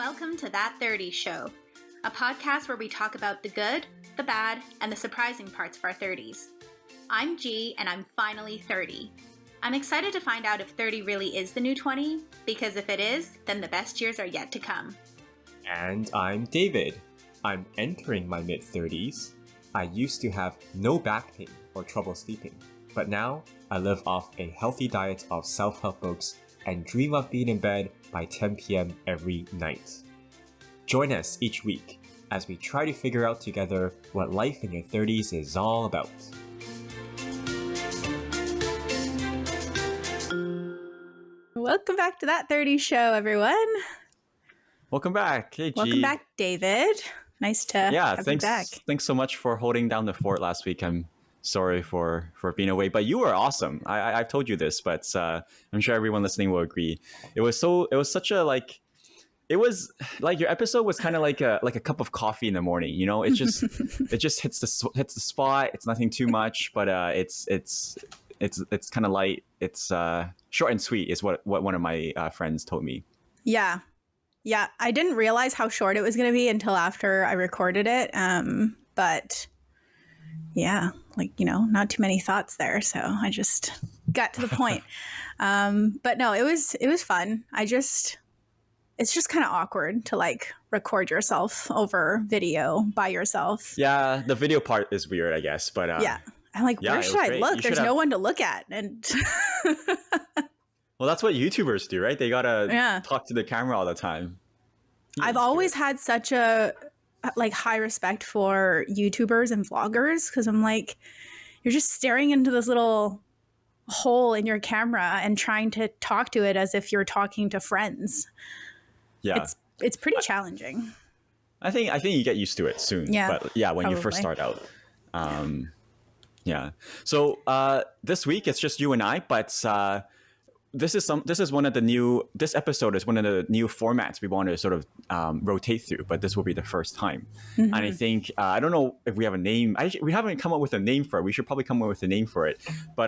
Welcome to That 30 Show, a podcast where we talk about the good, the bad, and the surprising parts of our 30s. I'm G, and I'm finally 30. I'm excited to find out if 30 really is the new 20, because if it is, then the best years are yet to come. And I'm David. I'm entering my mid-30s. I used to have no back pain or trouble sleeping, but now I live off a healthy diet of self-help books and dream of being in bed by 10 p.m. every night. Join us each week as we try to figure out together what life in your 30s is all about. Welcome back to That 30 Show, everyone. Welcome back. Hey, G. Welcome back, David. Nice to have you back. Thanks so much for holding down the fort last week. I'm sorry for being away, but you were awesome. I've told you this, but I'm sure everyone listening will agree. It was like your episode was kind of like a cup of coffee in the morning. You know, it just hits the spot. It's nothing too much, but it's kind of light. It's short and sweet is what one of my friends told me. Yeah. I didn't realize how short it was going to be until after I recorded it. But yeah, not too many thoughts there. So I just got to the point. But no, it was fun. It's just kind of awkward to record yourself over video by yourself. Yeah, the video part is weird, I guess. But yeah, I'm like, where should I look? There's no one to look at. And well, that's what YouTubers do, right? They gotta talk to the camera all the time. I've always had such a high respect for YouTubers and vloggers because I'm like, you're just staring into this little hole in your camera and trying to talk to it as if you're talking to friends. Yeah, it's pretty challenging. I think you get used to it soon. Yeah, but yeah, when you first start out. Yeah. So this week it's just you and I, but this episode is one of the new formats we want to sort of rotate through, but this will be the first time. Mm-hmm. And I think I don't know if we have a name. We haven't come up with a name for it. We should probably come up with a name for it. But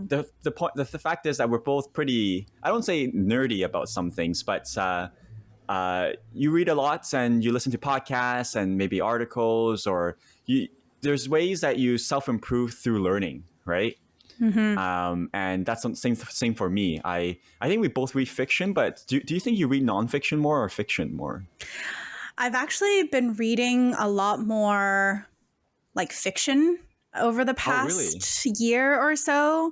the fact is that we're both pretty, I don't say nerdy about some things, but you read a lot and you listen to podcasts and maybe articles, or there's ways that you self-improve through learning, right? Mm-hmm. And that's the same for me. I think we both read fiction, but do you think you read nonfiction more or fiction more? I've actually been reading a lot more fiction over the past year or so.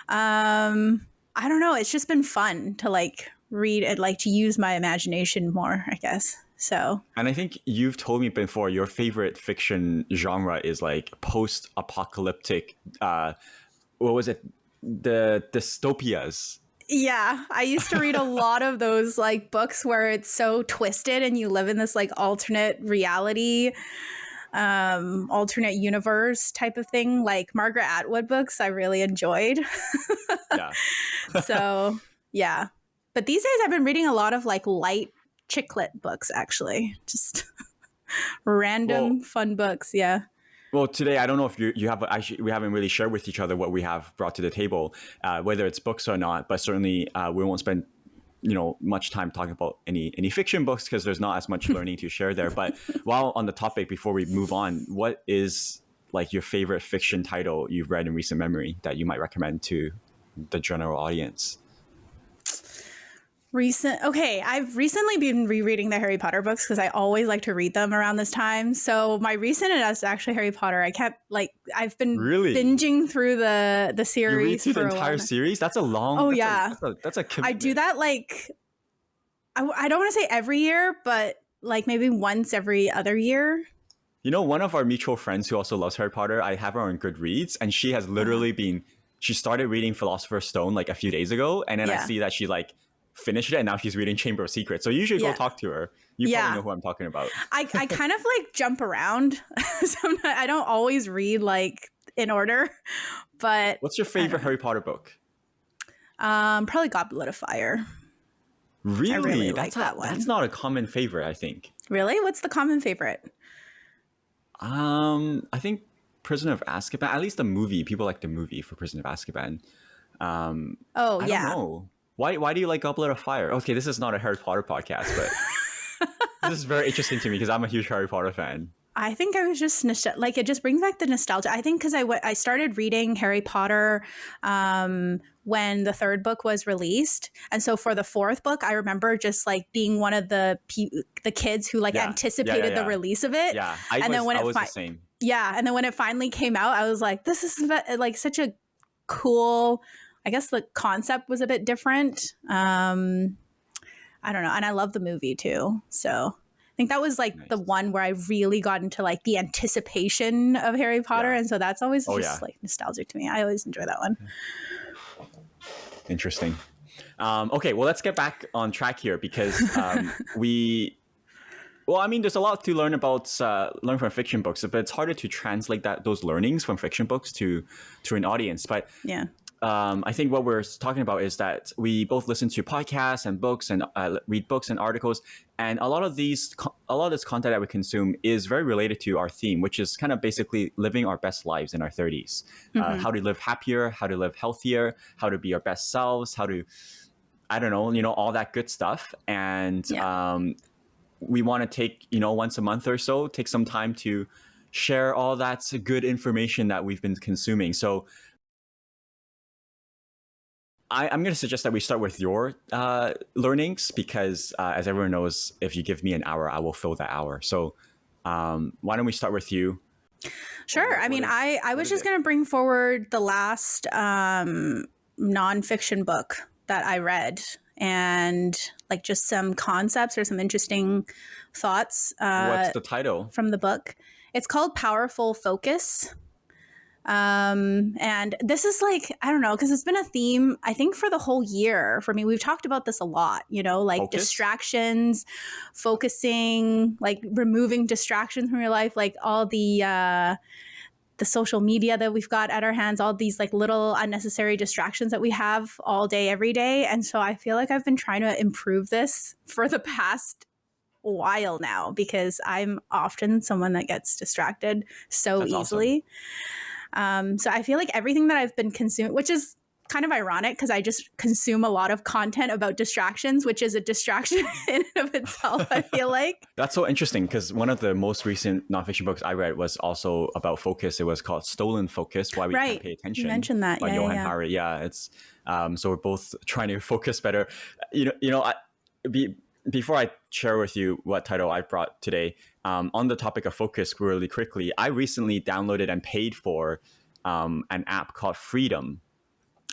I don't know. It's just been fun to read and to use my imagination more, I guess. So, and I think you've told me before your favorite fiction genre is post-apocalyptic. What was it? The dystopias. Yeah, I used to read a lot of those books where it's so twisted and you live in this alternate reality, alternate universe type of thing. Like Margaret Atwood books, I really enjoyed. Yeah. So yeah, but these days I've been reading a lot of light chick lit books, actually, just random fun books. Yeah. Well, today, I don't know if you have, actually, we haven't really shared with each other what we have brought to the table, whether it's books or not, but certainly we won't spend, much time talking about any fiction books because there's not as much learning to share there. But while on the topic, before we move on, what is your favorite fiction title you've read in recent memory that you might recommend to the general audience? I've recently been rereading the Harry Potter books because I always like to read them around this time. So my recent is actually Harry Potter. I've been binging through the series. You read through the entire series? That's a long. Oh yeah, that's a commitment. I do that I don't want to say every year, but maybe once every other year. One of our mutual friends who also loves Harry Potter, I have her on Goodreads, and she has literally she started reading Philosopher's Stone a few days ago, and then I see that she finished it, and now she's reading Chamber of Secrets. So you should go talk to her. You probably know who I'm talking about. I kind of jump around. Sometimes I don't always read in order, but what's your favorite Harry Potter book? Probably Goblet of Fire. Really? I really like that one. That's not a common favorite, I think. Really? What's the common favorite? I think Prisoner of Azkaban. At least the movie. People like the movie for Prisoner of Azkaban. I don't know. Why do you like Goblet of Fire? Okay, this is not a Harry Potter podcast, but This is very interesting to me because I'm a huge Harry Potter fan. I think I was just like it just brings back the nostalgia. I think because I started reading Harry Potter when the third book was released, and so for the fourth book, I remember just like being one of the kids who like anticipated the release of it. Yeah, and then when I was the same. Yeah, and then when it finally came out, I was like, this is like such a cool. I guess the concept was a bit different. I don't know, and I love the movie too. So I think that was like the one where I really got into like the anticipation of Harry Potter. And so that's always just like nostalgic to me. I always enjoy that one. Interesting. Okay, well, let's get back on track here because well, I mean, there's a lot to learn about learn from fiction books, but it's harder to translate those learnings from fiction books to an audience. But yeah. I think what we're talking about is that we both listen to podcasts and books and read books and articles, and a lot of this content that we consume is very related to our theme, which is kind of basically living our best lives in our 30s, how to live happier, how to live healthier, how to be our best selves, how to, I don't know, all that good stuff. And we want to take, once a month or so, take some time to share all that good information that we've been consuming. So I'm going to suggest that we start with your learnings because, as everyone knows, if you give me an hour, I will fill that hour. So why don't we start with you? Sure. I mean, I was just going to bring forward the last nonfiction book that I read and like just some concepts or some interesting thoughts. What's the title? From the book. It's called Powerful Focus. And this is like, I don't know, because it's been a theme, I think, for the whole year for me. We've talked about this a lot, like focus? Distractions, focusing, like removing distractions from your life, like all the social media that we've got at our hands, all these like little unnecessary distractions that we have all day, every day. And so I feel like I've been trying to improve this for the past while now because I'm often someone that gets distracted so That's easily. Awesome. So I feel like everything that I've been consuming, which is kind of ironic because I just consume a lot of content about distractions, which is a distraction in and of itself, I feel like. That's so interesting because one of the most recent nonfiction books I read was also about focus. It was called Stolen Focus, Why We Can't Pay Attention. You mentioned that. By Johann Hari. Yeah, it's so we're both trying to focus better. Before I share with you what title I brought today, on the topic of focus really quickly, I recently downloaded and paid for an app called Freedom.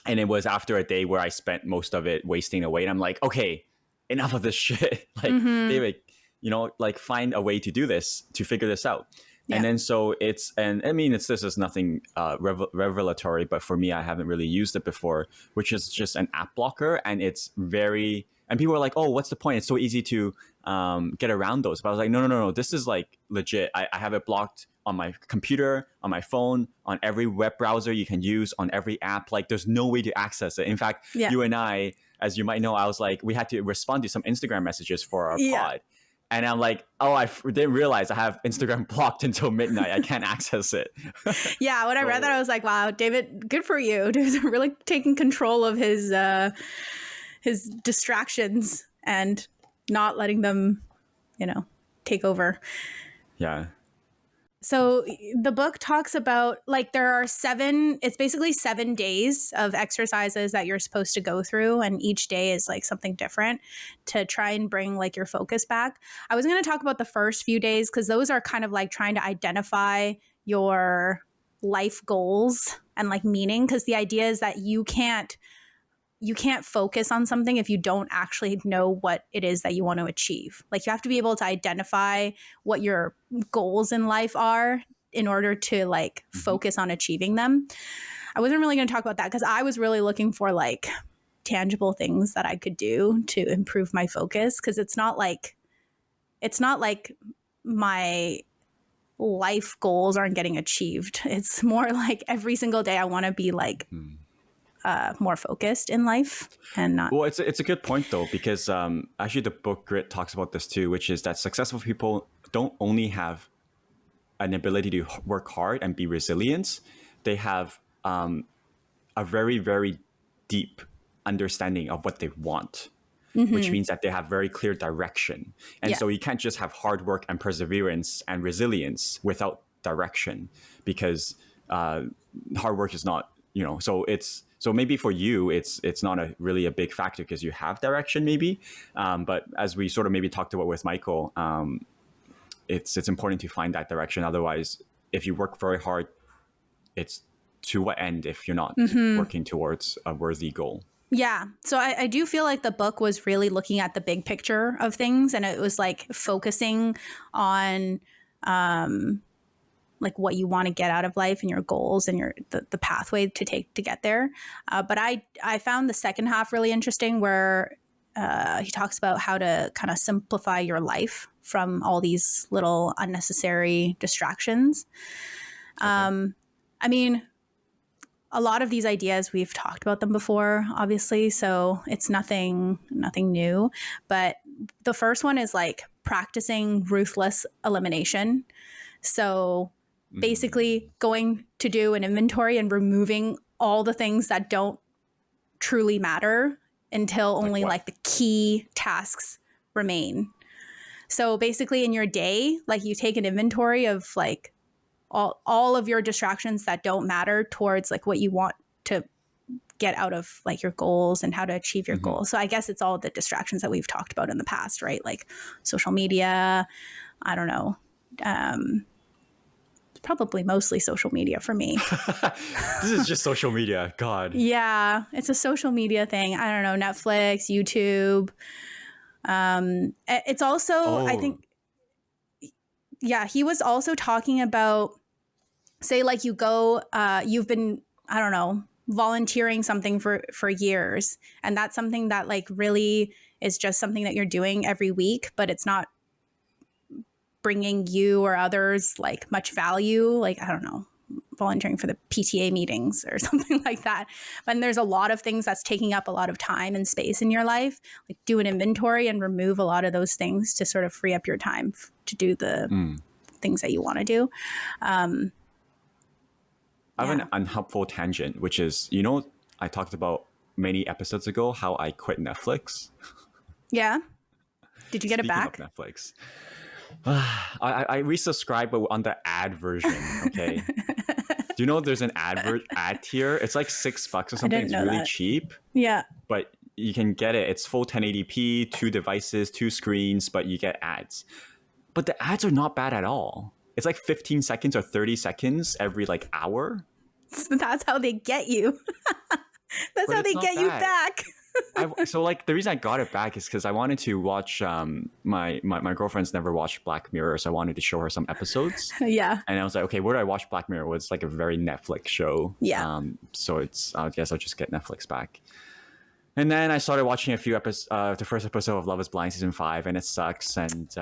And it was after a day where I spent most of it wasting away. And I'm like, okay, enough of this shit. Like, David, find a way to do this, to figure this out. Yeah. And then so this is nothing revelatory, but for me, I haven't really used it before, which is just an app blocker. And it's and people are like, oh, what's the point? It's so easy to get around those. But I was like, no. This is like legit. I have it blocked on my computer, on my phone, on every web browser you can use, on every app. Like there's no way to access it. In fact, you and I, as you might know, I was like, we had to respond to some Instagram messages for our pod. And I'm like, oh, I didn't realize I have Instagram blocked until midnight. I can't access it. Yeah, when I read that, I was like, wow, David, good for you. Dude's really taking control of his distractions and not letting them, take over. Yeah. So the book talks about like it's basically 7 days of exercises that you're supposed to go through. And each day is like something different to try and bring like your focus back. I was going to talk about the first few days because those are kind of like trying to identify your life goals and like meaning, because the idea is that you can't focus on something if you don't actually know what it is that you want to achieve. Like you have to be able to identify what your goals in life are in order to like focus on achieving them. I wasn't really going to talk about that because I was really looking for like tangible things that I could do to improve my focus, because it's not like my life goals aren't getting achieved. It's more like every single day I want to be like more focused in life and not. Well, it's a good point though, because actually the book Grit talks about this too, which is that successful people don't only have an ability to work hard and be resilient, they have a very, very deep understanding of what they want. which means that they have very clear direction. And so you can't just have hard work and perseverance and resilience without direction, because hard work is not, so maybe for you, it's not really a big factor because you have direction maybe. But as we sort of maybe talked about with Michael, it's important to find that direction. Otherwise, if you work very hard, it's to what end if you're not working towards a worthy goal? Yeah. So I do feel like the book was really looking at the big picture of things, and it was like focusing on like what you want to get out of life and your goals and the pathway to take to get there. But I found the second half really interesting, where he talks about how to kind of simplify your life from all these little unnecessary distractions. Okay. I mean, a lot of these ideas, we've talked about them before, obviously, so it's nothing new. But the first one is like practicing ruthless elimination. So basically going to do an inventory and removing all the things that don't truly matter until only like the key tasks remain. So basically in your day, like you take an inventory of like all of your distractions that don't matter towards like what you want to get out of like your goals and how to achieve your goals. So I guess it's all the distractions that we've talked about in the past, right? Like social media, I don't know. Probably mostly social media for me. This is just social media. God. Yeah, it's a social media thing. I don't know, Netflix, YouTube. It's also, I think, yeah, he was also talking about, say like you go, you've been, I don't know, volunteering something for years. And that's something that like really is just something that you're doing every week, but it's not bringing you or others like much value. Like, I don't know, volunteering for the PTA meetings or something like that. But there's a lot of things that's taking up a lot of time and space in your life. Like do an inventory and remove a lot of those things to sort of free up your time to do the things that you want to do. I have an unhelpful tangent, which is, I talked about many episodes ago how I quit Netflix. Yeah. Did you get it back? Speaking of Netflix, I resubscribed, but on the ad version. Okay. Do you know there's an ad tier? It's like $6 or something. It's really cheap. Yeah. But you can get it. It's full 1080p, 2 devices, 2 screens, but you get ads. But the ads are not bad at all. It's like 15 seconds or 30 seconds every like hour. So that's how they get you. That's how they get you back. So like the reason I got it back is because I wanted to watch my girlfriend's never watched Black Mirror, so I wanted to show her some episodes. Yeah. And I was like, okay, where do I watch Black Mirror? Well, it's like a very Netflix show. Yeah. So I guess I'll just get Netflix back. And then I started watching a few episodes, the first episode of Love is Blind season 5, and it sucks. And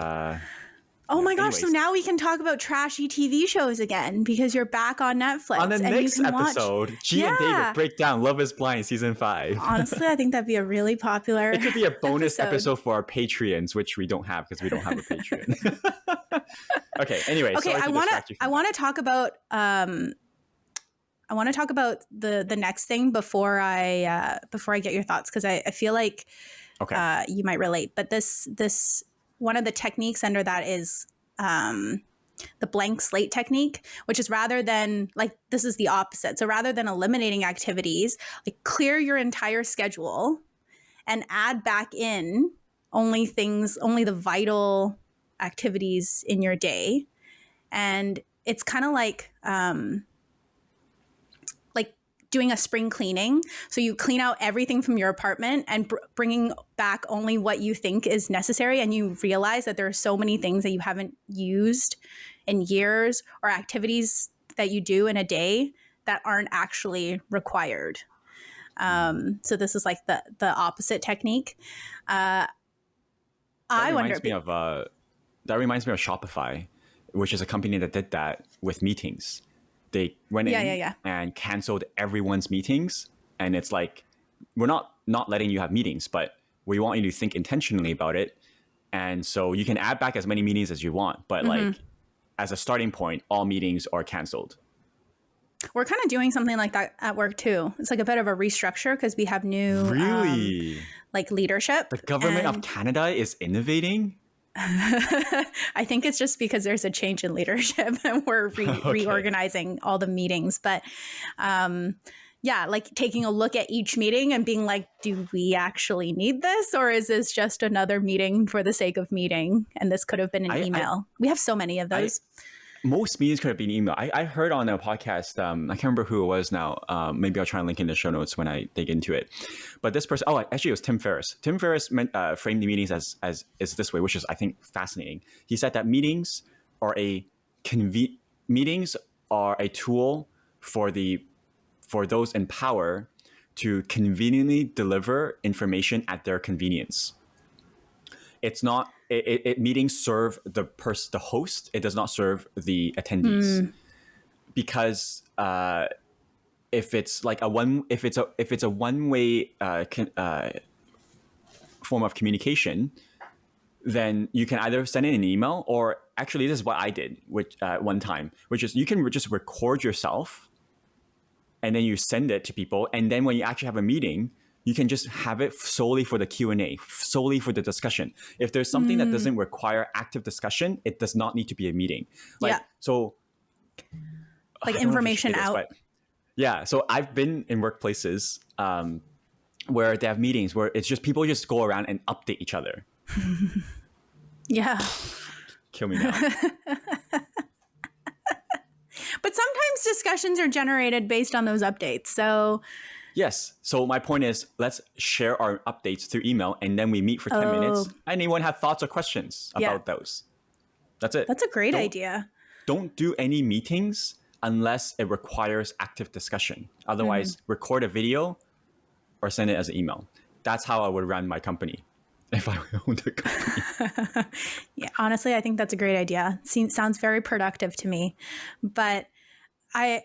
oh my gosh! So now we can talk about trashy TV shows again because you're back on Netflix. On the next episode, G and David break down Love is Blind season 5. Honestly, I think that'd be a really popular. It could be a bonus episode for our Patreons, which we don't have because we don't have a Patreon. Okay. Anyway. Okay. I want to talk about. I want to talk about the next thing before I get your thoughts, because I feel like you might relate. But this. One of the techniques under that is the blank slate technique, which is rather than like, this is the opposite. So rather than eliminating activities, like clear your entire schedule and add back in only the vital activities in your day. And it's kind of like doing a spring cleaning. So you clean out everything from your apartment and bringing back only what you think is necessary. And you realize that there are so many things that you haven't used in years, or activities that you do in a day that aren't actually required. So this is like the opposite technique. That reminds me of Shopify, which is a company that did that with meetings. They went in and canceled everyone's meetings. And it's like, we're not letting you have meetings, but we want you to think intentionally about it. And so you can add back as many meetings as you want. But like, as a starting point, all meetings are canceled. We're kind of doing something like that at work too. It's like a bit of a restructure because we have new like leadership. The government of Canada is innovating? I think it's just because there's a change in leadership and we're reorganizing all the meetings. But yeah, like taking a look at each meeting and being like, do we actually need this? Or is this just another meeting for the sake of meeting? And this could have been an email. We have so many of those. Most meetings could have been email. I heard on a podcast, I can't remember who it was now. Maybe I'll try and link in the show notes when I dig into it. But this person, actually it was Tim Ferriss. Tim Ferriss framed the meetings as is this way, which is, I think, fascinating. He said that meetings are a tool for those in power to conveniently deliver information at their convenience. It's not. Meetings serve the host. It does not serve the attendees, because if it's like a one-way form of communication, then you can either send in an email, or actually this is what I did one time, which is you can just record yourself and then you send it to people, and then when you actually have a meeting, you can just have it solely for the Q&A, solely for the discussion. If there's something that doesn't require active discussion, it does not need to be a meeting. So, like information out. So I've been in workplaces where they have meetings where it's just people just go around and update each other. Yeah. Kill me now. But sometimes discussions are generated based on those updates. So yes. So my point is, let's share our updates through email, and then we meet for 10 minutes. Anyone have thoughts or questions about those? That's it. That's a great idea. Don't do any meetings unless it requires active discussion. Otherwise, record a video or send it as an email. That's how I would run my company if I owned a company. Yeah, honestly, I think that's a great idea. Sounds very productive to me. But I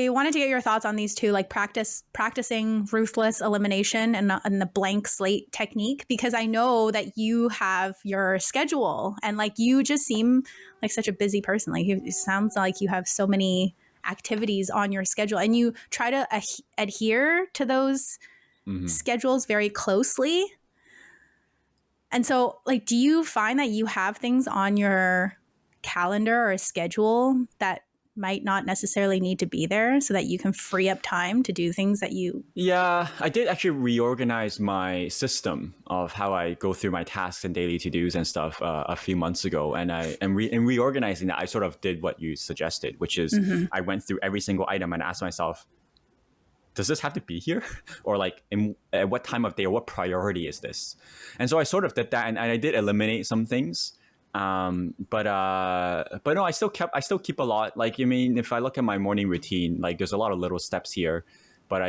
wanted to get your thoughts on these two, like practicing ruthless elimination and the blank slate technique, because I know that you have your schedule and like you just seem like such a busy person. Like it sounds like you have so many activities on your schedule and you try to adhere to those schedules very closely. And so like, do you find that you have things on your calendar or schedule that might not necessarily need to be there so that you can free up time to do things that you... Yeah, I did actually reorganize my system of how I go through my tasks and daily to-dos and stuff a few months ago. And in reorganizing that, I sort of did what you suggested, which is I went through every single item and asked myself, does this have to be here? Or like, at what time of day or what priority is this? And so I sort of did that, and I did eliminate some things. But no, I still keep a lot. Like, I mean, if I look at my morning routine, like there's a lot of little steps here, but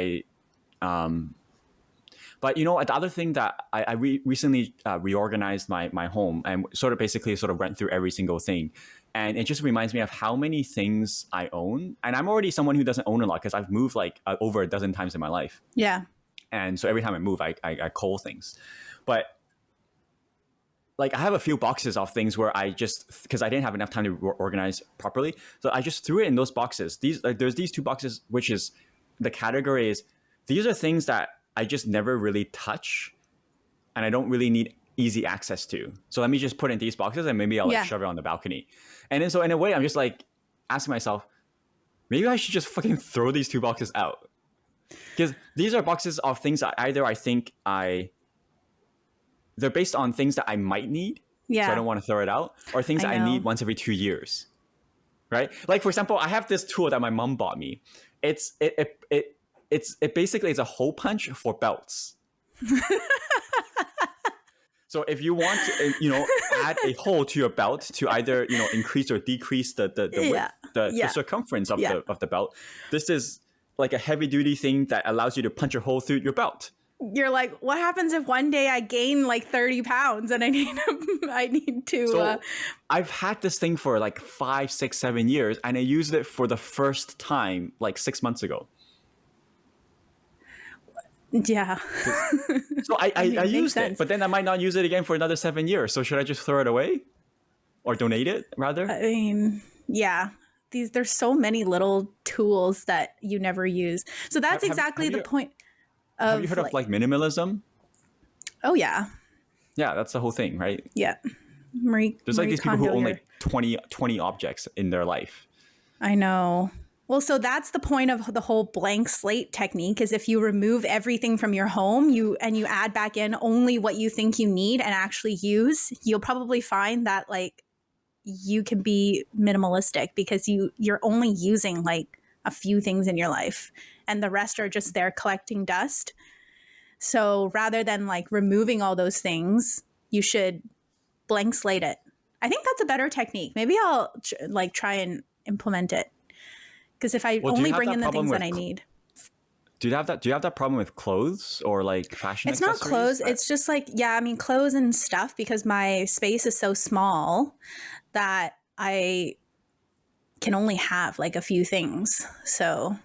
but you know, the other thing that I recently reorganized my home and basically went through every single thing. And it just reminds me of how many things I own. And I'm already someone who doesn't own a lot because I've moved like over a dozen times in my life. Yeah. And so every time I move, I cull things. But like I have a few boxes of things where I just, because I didn't have enough time to organize properly, so I just threw it in those boxes. There's these two boxes, which is the category is, these are things that I just never really touch and I don't really need easy access to. So let me just put in these boxes and maybe I'll shove it on the balcony. And then so in a way, I'm just like asking myself, maybe I should just fucking throw these two boxes out. Because these are boxes of things that either I think they're based on things that I might need, so I don't want to throw it out, or things that I need once every 2 years, right? Like for example, I have this tool that my mom bought me. It basically is a hole punch for belts. So if you want to, add a hole to your belt to either increase or decrease the width, the circumference of the belt, this is like a heavy duty thing that allows you to punch a hole through your belt. You're like, what happens if one day I gain like 30 pounds and I need to... So I've had this thing for like 5, 6, 7 years, and I used it for the first time like 6 months ago. Yeah. So I used it, but then I might not use it again for another 7 years. So should I just throw it away? Or donate it, rather? I mean, yeah. There's so many little tools that you never use. So that's exactly the point. Have you heard of like minimalism? Oh, yeah. Yeah, that's the whole thing, right? Yeah. There's like Marie these people who Kondo, own you're, like 20 objects in their life. I know. Well, so that's the point of the whole blank slate technique is if you remove everything from your home, you add back in only what you think you need and actually use, you'll probably find that like you can be minimalistic because you're only using like a few things in your life and the rest are just there collecting dust. So rather than like removing all those things, you should blank slate it. I think that's a better technique. Maybe I'll try and implement it. Because if I Well, do you only have bring that in the problem things that with I need, do you have that problem with clothes or like fashion it's not accessories? clothes. It's just like, yeah, I mean, clothes and stuff because my space is so small that I can only have like a few things. So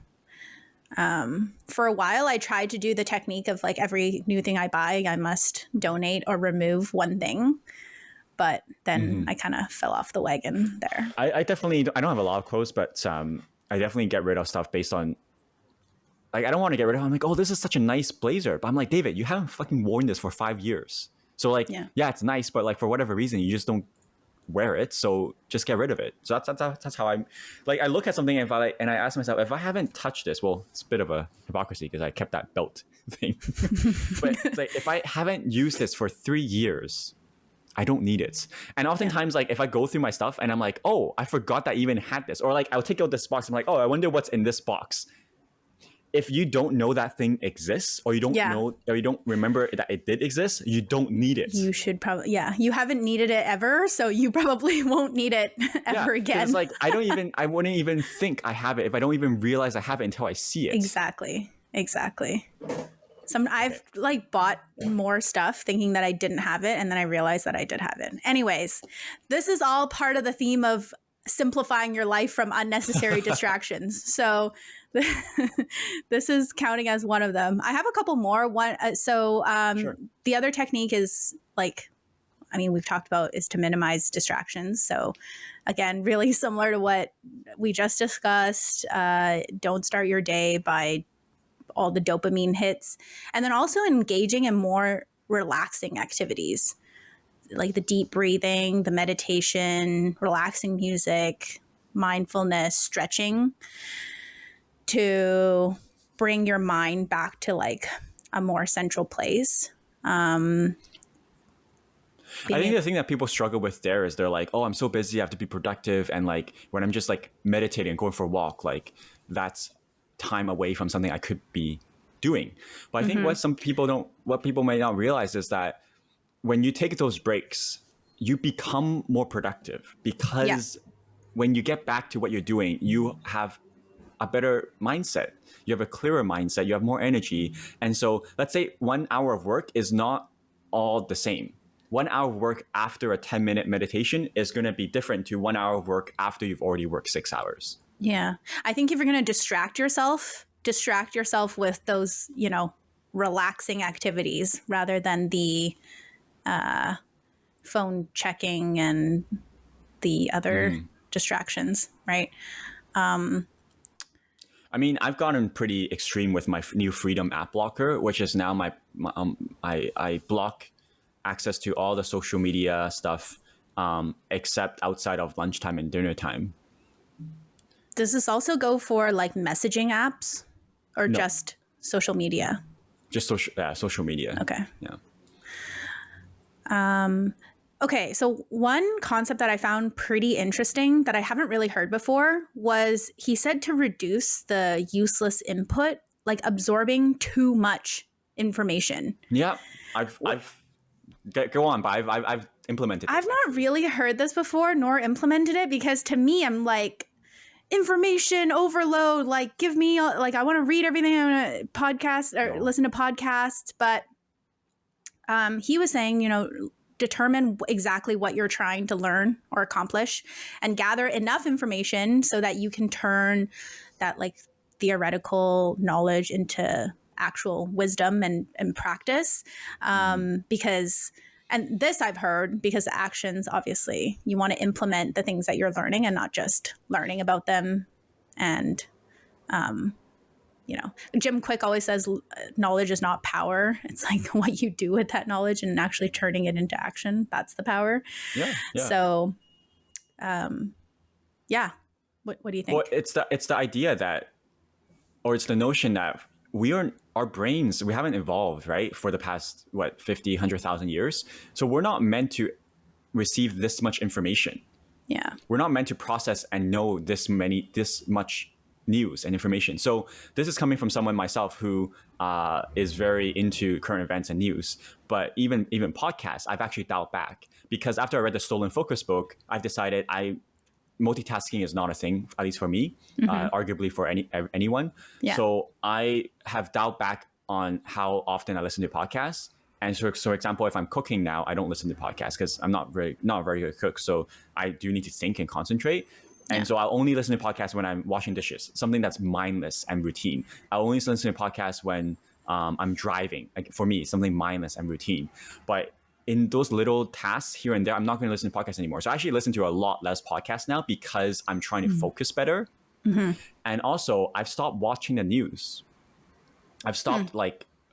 for a while, I tried to do the technique of like every new thing I buy, I must donate or remove one thing. But then I kind of fell off the wagon there. I definitely I don't have a lot of clothes, but I definitely get rid of stuff based on like I don't want to get rid of it. I'm like, oh, this is such a nice blazer, but I'm like, David, you haven't fucking worn this for 5 years. So like, Yeah. yeah, it's nice, but like for whatever reason, you just don't wear it. So just get rid of it. So that's how I'm like. I look at something and I ask myself, if I haven't touched this, well, it's a bit of a hypocrisy because I kept that belt thing. But it's like if I haven't used this for 3 years, I don't need it. And oftentimes, like if I go through my stuff and I'm like, oh, I forgot that I even had this, or like I'll take out this box. I'm like, oh, I wonder what's in this box. If you don't know that thing exists or you don't know or you don't remember that it did exist, you don't need it. You should probably, you haven't needed it ever, so you probably won't need it ever again. It's like I wouldn't even think I have it if I don't even realize I have it until I see it. Exactly. I've like bought more stuff thinking that I didn't have it, and then I realized that I did have it. Anyways, this is all part of the theme of simplifying your life from unnecessary distractions. So this is counting as one of them. I have a couple more. Sure. The other technique is like, I mean, we've talked about is to minimize distractions. So again, really similar to what we just discussed. Don't start your day by all the dopamine hits. And then also engaging in more relaxing activities like the deep breathing, the meditation, relaxing music, mindfulness, stretching to bring your mind back to like a more central place. I think the thing that people struggle with there is they're like, oh, I'm so busy, I have to be productive. And like when I'm just like meditating and going for a walk, like that's time away from something I could be doing. But I think what people may not realize is that when you take those breaks, you become more productive because when you get back to what you're doing, you have a better mindset. You have a clearer mindset. You have more energy. And so let's say 1 hour of work is not all the same. 1 hour of work after a 10-minute meditation is going to be different to 1 hour of work after you've already worked 6 hours. Yeah. I think if you're going to distract yourself with those, relaxing activities rather than the phone checking and the other distractions, right? I mean, I've gotten pretty extreme with my new Freedom app blocker, which is now I block access to all the social media stuff except outside of lunchtime and dinner time. Does this also go for like messaging apps or No. just social media? Just social media. Okay. Yeah. Okay, so one concept that I found pretty interesting that I haven't really heard before was he said to reduce the useless input, like absorbing too much information. Yeah, I've go on, but I've implemented this. I've not really heard this before nor implemented it because to me, I'm like, information overload, like give me, like I want to read everything on a podcast or listen to podcasts, but he was saying, determine exactly what you're trying to learn or accomplish and gather enough information so that you can turn that like theoretical knowledge into actual wisdom and practice. Because, and this I've heard because actions, obviously, you want to implement the things that you're learning and not just learning about them and, Jim Quick always says knowledge is not power. It's like what you do with that knowledge and actually turning it into action. That's the power. Yeah. So, yeah. What do you think? Well, it's the idea that, or it's the notion that our brains, we haven't evolved, right, for the past, 50, 100,000 years. So we're not meant to receive this much information. Yeah. We're not meant to process and know this much news and information. So this is coming from someone myself who is very into current events and news. But even podcasts, I've actually dialed back because after I read the Stolen Focus book, I've decided multitasking is not a thing, at least for me, arguably for anyone. Yeah. So I have dialed back on how often I listen to podcasts. And so, for example, if I'm cooking now, I don't listen to podcasts because I'm not a very good cook. So I do need to think and concentrate. And so I'll only listen to podcasts when I'm washing dishes, something that's mindless and routine. I'll only listen to podcasts when I'm driving. Like for me, something mindless and routine. But in those little tasks here and there, I'm not going to listen to podcasts anymore. So I actually listen to a lot less podcasts now because I'm trying to focus better. And also, I've stopped watching the news. I've stopped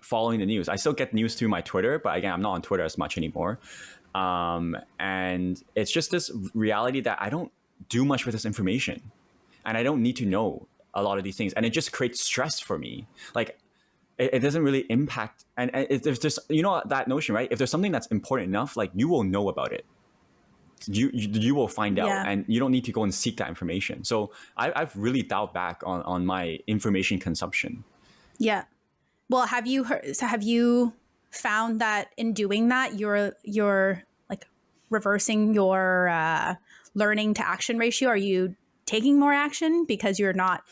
following the news. I still get news through my Twitter, but again, I'm not on Twitter as much anymore. And it's just this reality that I don't do much with this information. And I don't need to know a lot of these things. And it just creates stress for me. Like, it doesn't really impact. And there's just, that notion, right? If there's something that's important enough, like you will know about it. You will find out, and you don't need to go and seek that information. So I've really dialed back on my information consumption. Yeah. Well, have you found that in doing that, you're like reversing your learning to action ratio? Are you taking more action because you're not?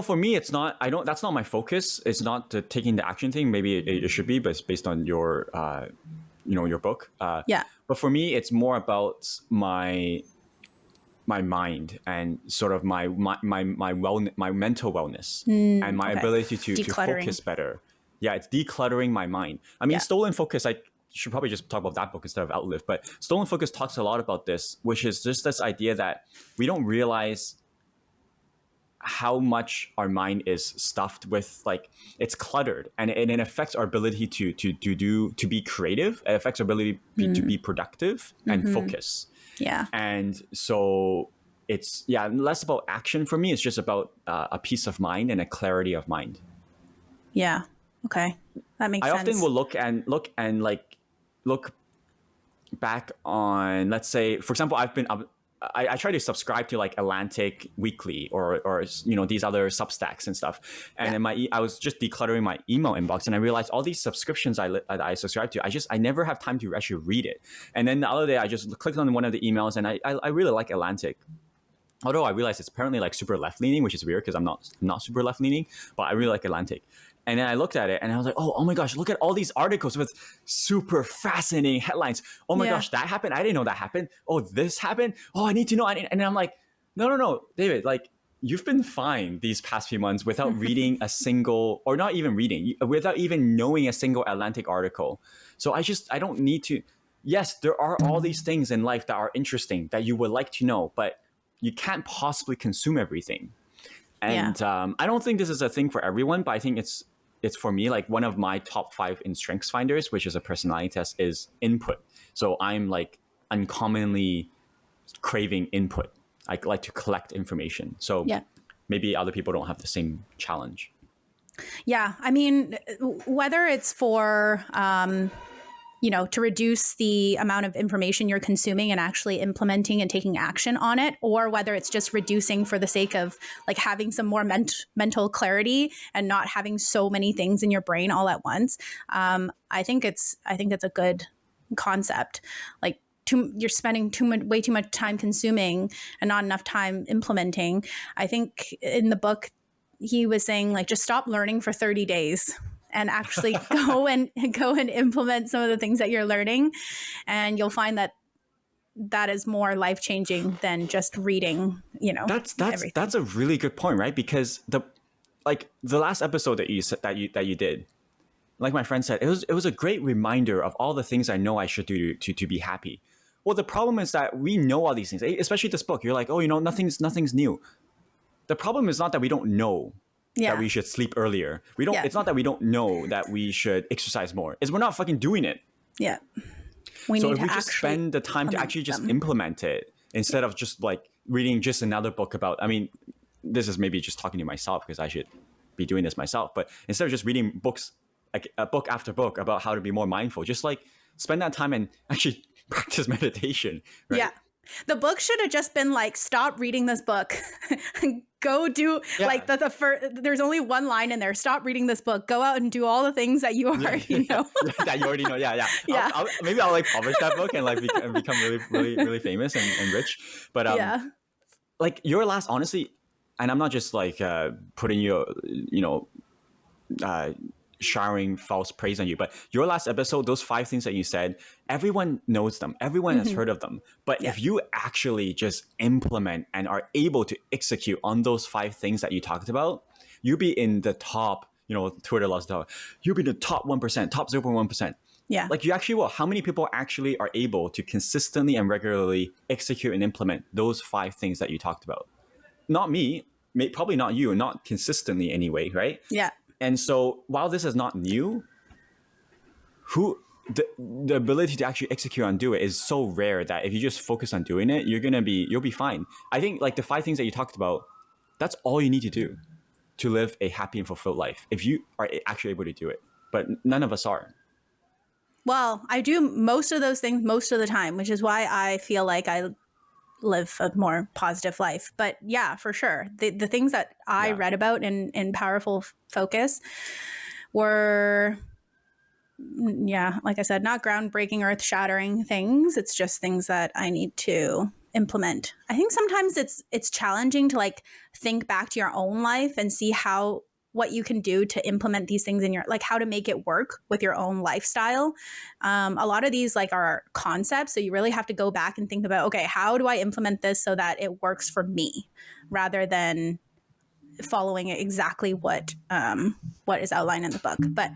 For me, it's not. That's not my focus. It's not the taking the action thing. Maybe it should be, but it's based on your, your book. But for me, it's more about my mind and sort of my mental wellness and my ability to focus better. Yeah, it's decluttering my mind. I mean, Stolen Focus, I should probably just talk about that book instead of Outlive, but Stolen Focus talks a lot about this, which is just this idea that we don't realize how much our mind is stuffed with, like, it's cluttered, and it affects our ability to be creative. It affects our ability to be productive and focus. Yeah. And so it's less about action for me. It's just about a peace of mind and a clarity of mind. Yeah. Okay. That makes sense. I often will look back on, let's say, for example, I try to subscribe to like Atlantic Weekly or these other Substacks and stuff. And then I was just decluttering my email inbox, and I realized all these subscriptions I subscribe to, I never have time to actually read it. And then the other day I just clicked on one of the emails, and I really like Atlantic. Although I realized it's apparently like super left leaning, which is weird because I'm not super left leaning, but I really like Atlantic. And then I looked at it and I was like, oh my gosh, look at all these articles with super fascinating headlines. Oh my gosh, that happened. I didn't know that happened. Oh, this happened. Oh, I need to know. And I'm like, no, David, like, you've been fine these past few months without reading a single, or not even reading, without even knowing a single Atlantic article. So I don't need to. Yes, there are all these things in life that are interesting that you would like to know, but you can't possibly consume everything. And I don't think this is a thing for everyone, but I think it's for me, like, one of my top 5 in Strengths Finders, which is a personality test, is input. So I'm like uncommonly craving input. I like to collect information. So maybe other people don't have the same challenge. Yeah. I mean, whether it's for, to reduce the amount of information you're consuming and actually implementing and taking action on it, or whether it's just reducing for the sake of like having some more mental clarity and not having so many things in your brain all at once. I think it's a good concept. Like, you're spending way too much time consuming and not enough time implementing. I think in the book he was saying, like, just stop learning for 30 days. And actually go and implement some of the things that you're learning, and you'll find that is more life-changing than just reading. That's a really good point, right? Because the last episode that you did, like my friend said, it was a great reminder of all the things I know I should do to be happy. Well, the problem is that we know all these things, especially this book. You're like, oh, nothing's new. The problem is not that we don't know. that we should sleep earlier. We don't. It's not that we don't know that we should exercise more. It's we're not fucking doing it. Yeah. We So need if to we just spend the time to actually just implement it instead of just like reading just another book about, I mean, this is maybe just talking to myself because I should be doing this myself. But instead of just reading books, like a book after book about how to be more mindful, just like spend that time and actually practice meditation. Right? Yeah. The book should have just been like, stop reading this book. Go do like the first, there's only one line in there. Stop reading this book. Go out and do all the things that you already know. That you already know. Yeah. Maybe I'll like publish that book and like become really famous and rich. But like your last, honestly, and I'm not just like putting you, showering false praise on you, but your last episode, those 5 things that you said, everyone knows them, everyone has heard of them, but if you actually just implement and are able to execute on those 5 things that you talked about, you'll be in the top, Twitter loves to talk, you'll be in the top 1%, top 0.1%. Yeah. Like you actually will. How many people actually are able to consistently and regularly execute and implement those 5 things that you talked about? Not me, probably not you, not consistently anyway, right? Yeah. And so while this is not new, the ability to actually execute and do it is so rare that if you just focus on doing it, you'll be fine. I think like the 5 things that you talked about, that's all you need to do to live a happy and fulfilled life. If you are actually able to do it, but none of us are. Well, I do most of those things most of the time, which is why I feel like I live a more positive life. But yeah, for sure. The things that I read about in Powerful Focus were, like I said, not groundbreaking, earth-shattering things. It's just things that I need to implement. I think sometimes it's challenging to like think back to your own life and see what you can do to implement these things in your, like how to make it work with your own lifestyle. A lot of these like are concepts. So you really have to go back and think about, okay, how do I implement this so that it works for me rather than following exactly what is outlined in the book. But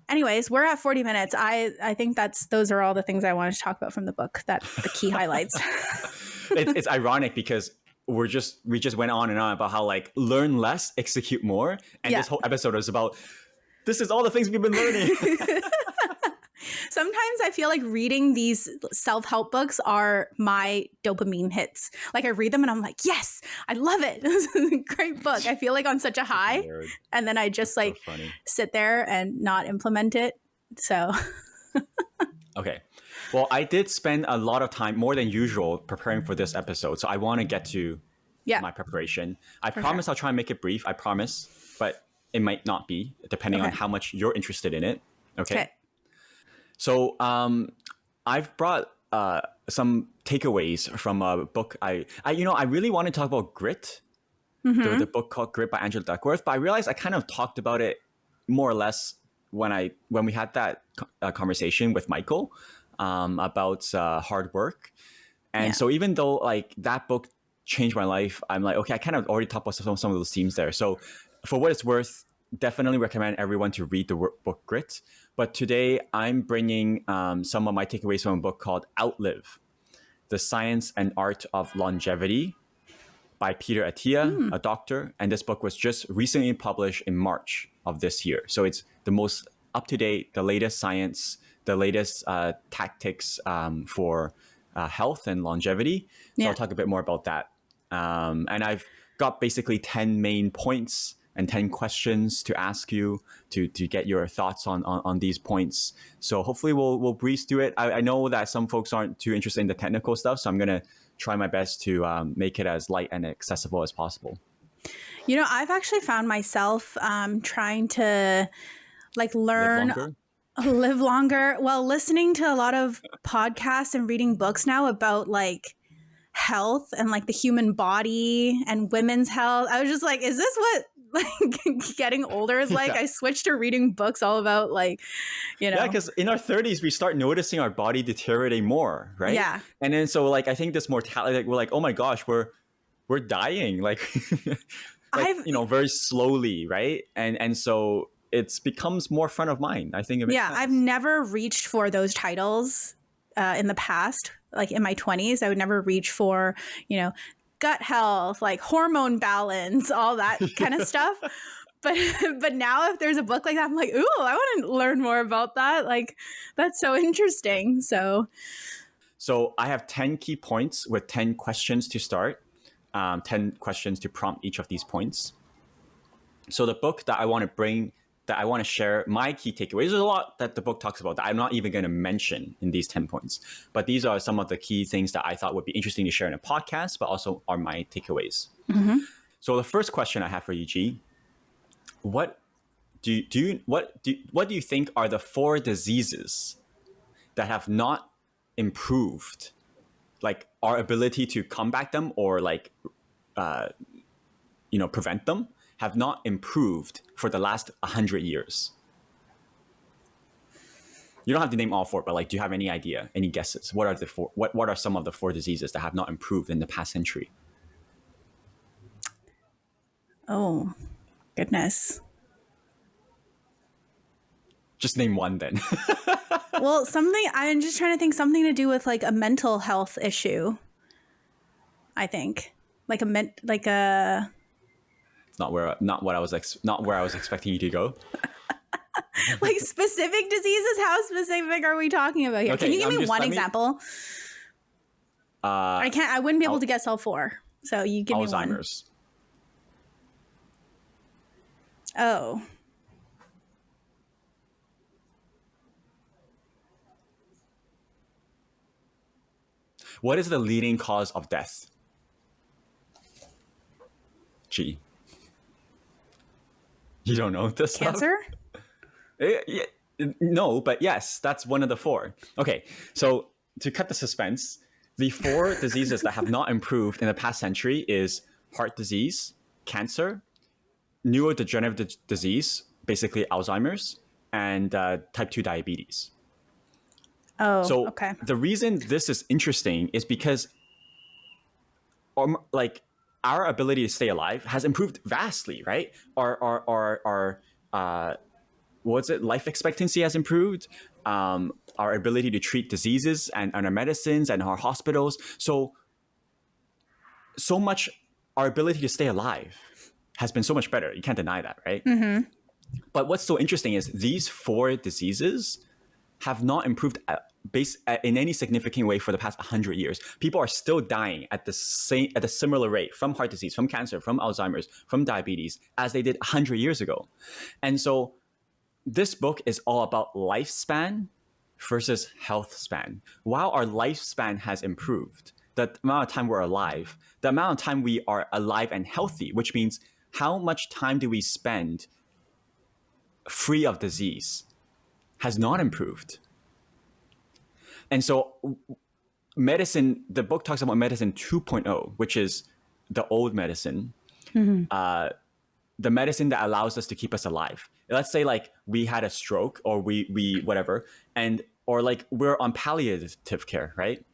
anyways, we're at 40 minutes. I think those are all the things I wanted to talk about from the book, the key highlights. It's ironic because we just went on and on about how like learn less, execute more. And this whole episode is about, this is all the things we've been learning. Sometimes I feel like reading these self-help books are my dopamine hits. Like I read them and I'm like, yes, I love it. This is a great book. I feel like on such a high. And then I just like sit there and not implement it. So. Okay. Well, I did spend a lot of time, more than usual, preparing for this episode. So I want to get to my preparation. I promise I'll try and make it brief. I promise. But it might not be, depending on how much you're interested in it. Okay. So I've brought some takeaways from a book. I really want to talk about Grit, the book called Grit by Angela Duckworth. But I realized I kind of talked about it more or less when we had that conversation with Michael about hard work. And so even though like that book changed my life, I'm like, okay, I kind of already talked about some of those themes there. So for what it's worth, definitely recommend everyone to read the book Grit. But today I'm bringing some of my takeaways from a book called Outlive, The Science and Art of Longevity by Peter Attia, a doctor. And this book was just recently published in March of this year. So it's the most up-to-date, the latest science, the latest tactics for health and longevity. So I'll talk a bit more about that. And I've got basically 10 main points and 10 questions to ask you to get your thoughts on these points. So hopefully we'll breeze through it. I know that some folks aren't too interested in the technical stuff, so I'm going to try my best to make it as light and accessible as possible. You know, I've actually found myself trying to like learn... Live longer. Well, listening to a lot of podcasts and reading books now about like health and like the human body and women's health. I was just like, is this what like getting older is like? I switched to reading books all about like, Yeah, because in our 30s, we start noticing our body deteriorating more, right? Yeah. And then so like, I think this mortality, like, we're like, oh my gosh, we're dying like, very slowly, right? And so it becomes more front of mind. I think it makes sense. I've never reached for those titles in the past, like in my 20s. I would never reach for, gut health, like hormone balance, all that kind of stuff. But now if there's a book like that, I'm like, ooh, I want to learn more about that. Like, that's so interesting. So I have 10 key points with 10 questions to start, 10 questions to prompt each of these points. So the book that I want to share my key takeaways. There's a lot that the book talks about that I'm not even going to mention in these 10 points. But these are some of the key things that I thought would be interesting to share in a podcast, but also are my takeaways. Mm-hmm. So the first question I have for you, G, what do you think are the 4 diseases that have not improved, like our ability to combat them or like prevent them, have not improved for the last 100 years? You don't have to name all 4, but like, do you have any idea, any guesses? What are the 4? What are some of the 4 diseases that have not improved in the past century? oh goodness. Just name one then. Well, I'm just trying to think something to do with like a mental health issue. I think like not where I was expecting you to go. like specific diseases. How specific are we talking about here? Okay, can you give me one example? I wouldn't be able to guess all 4. So you give me one. Alzheimer's. Oh. What is the leading cause of death? G. You don't know this Cancer? Stuff? No, but yes, that's one of the 4. Okay, so to cut the suspense, the 4 diseases that have not improved in the past century is heart disease, cancer, neurodegenerative disease, basically Alzheimer's, and type 2 diabetes. Oh, so okay. The reason this is interesting is because our ability to stay alive has improved vastly, right? Our life expectancy has improved. Our ability to treat diseases and our medicines and our hospitals. So much, our ability to stay alive has been so much better. You can't deny that, right? Mm-hmm. But what's so interesting is these 4 diseases have not improved in any significant way for the past 100 years. People are still dying at a similar rate from heart disease, from cancer, from Alzheimer's, from diabetes, as they did 100 years ago. And so this book is all about lifespan versus health span. While our lifespan has improved, the amount of time we're alive, the amount of time we are alive and healthy, which means how much time do we spend free of disease, has not improved. And so medicine, the book talks about medicine 2.0, which is the old medicine, the medicine that allows us to keep us alive. Let's say like we had a stroke or we whatever, or like we're on palliative care, right?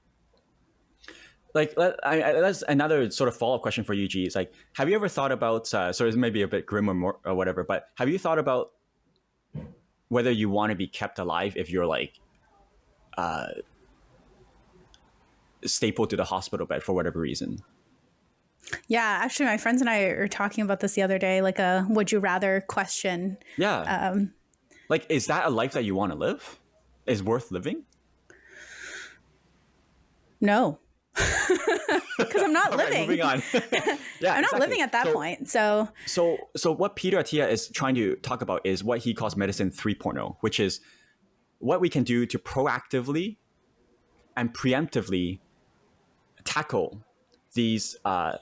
Like that's another sort of follow-up question for you, G. Is like, have you ever thought about, so it's maybe a bit grim or more or whatever, but have you thought about whether you want to be kept alive if you're like stapled to the hospital bed for whatever reason? Yeah, actually, my friends and I are talking about this the other day, like a would you rather question. Yeah. Like, is that a life that you want to live? Is worth living? No. Because I'm not living. Moving on. Yeah, I'm not living at that point. So what Peter Attia is trying to talk about is what he calls medicine 3.0, which is what we can do to proactively and preemptively tackle these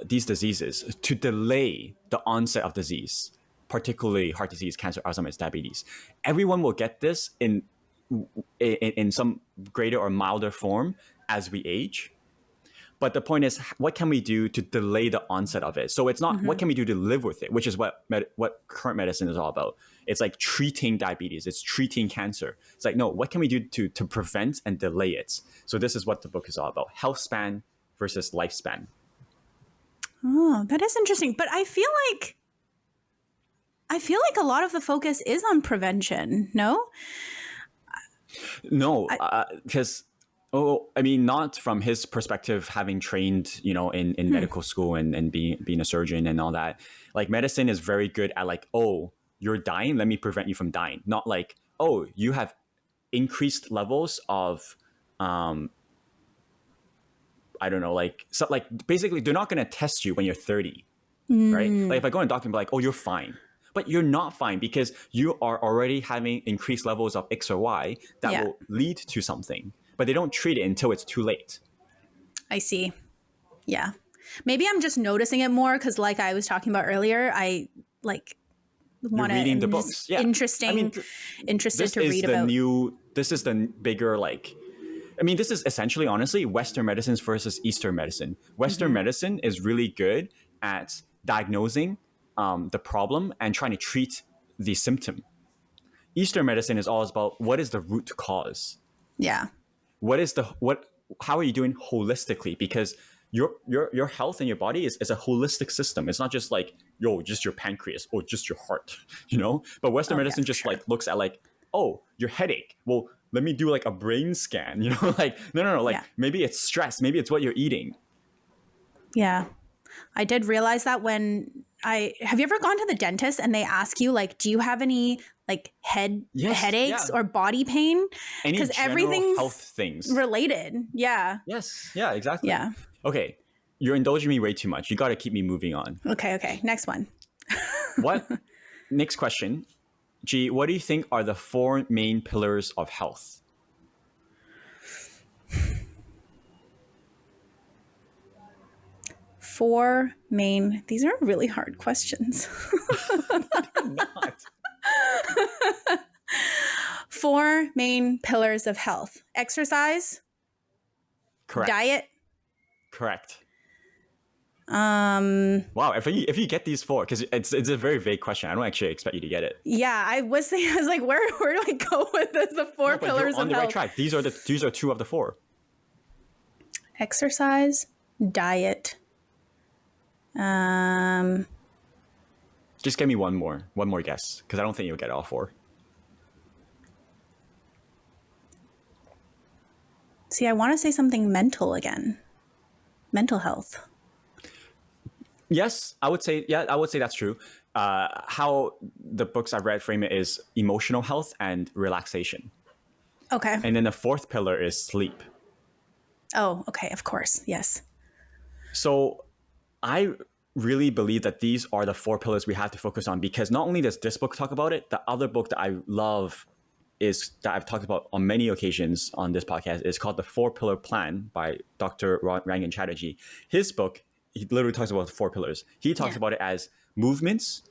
diseases, to delay the onset of disease, particularly heart disease, cancer, Alzheimer's, diabetes. Everyone will get this in some greater or milder form as we age. But the point is, what can we do to delay the onset of it? So it's not what can we do to live with it, which is what current medicine is all about. It's like treating diabetes, it's treating cancer. It's like, no, what can we do to prevent and delay it? So this is what the book is all about: health span versus lifespan. Oh, that is interesting. But I feel like a lot of the focus is on prevention. No? No, because Oh, I mean, not from his perspective, having trained, in medical school and being a surgeon and all that. Like medicine is very good at like, oh, you're dying, let me prevent you from dying. Not like, oh, you have increased levels of, I don't know, like basically they're not going to test you when you're 30, right? Like if I go to a doctor and be like, oh, you're fine. But you're not fine because you are already having increased levels of X or Y that Yeah, will lead to something. But they don't treat it until it's too late. I see. Yeah. Maybe I'm just noticing it more because, like I was talking about earlier, I like You're want to reading the and just books. Yeah. I mean, interested to read about. this is the bigger, like, I mean, this is essentially, honestly, Western medicine versus Eastern medicine. Western medicine is really good at diagnosing the problem and trying to treat the symptom. Eastern medicine is all about what is the root cause. Yeah. How are you doing holistically, because your health and your body is a holistic system. It's not just like, yo, just your pancreas or just your heart, but Western Oh yeah, medicine for just sure. like looks at like, oh, your headache, well, let me do like a brain scan, like no, like Yeah. maybe it's stress, maybe it's what you're eating. Yeah. I did realize that when I have you ever gone to the dentist and they ask you like, do you have any like Yes, headaches yeah, or body pain? any Because general health everything's things. related. Yeah. Yes, yeah, exactly. Yeah. Okay, you're indulging me way too much, you got to keep me moving on. Okay. Okay. Next one. What Next question, G, what do you think are the four main pillars of health? Four main. These are really hard questions. Not. Four main pillars of health: exercise, Correct. diet. Correct. Um, Wow, if you get these four, because it's a very vague question, I don't actually expect you to get it. yeah, I was thinking, I was like, where do I go with this? The four No, but you're pillars on of the right health: track. These are two of the four. exercise, diet. Um, Just give me one more guess, because I don't think you'll get all four. See, I want to say something mental again. Mental health. Yes, I would say, that's true. How the books I've read frame it is emotional health and relaxation. Okay. And then the fourth pillar is sleep. Oh, okay. Of course. Yes. So I really believe that these are the four pillars we have to focus on, because not only does this book talk about it, the other book that I love is that I've talked about on many occasions on this podcast is called The 4-Pillar Plan by Dr. Rangan Chatterjee. His book, he literally talks about the four pillars. He talks Yeah. about it as movements,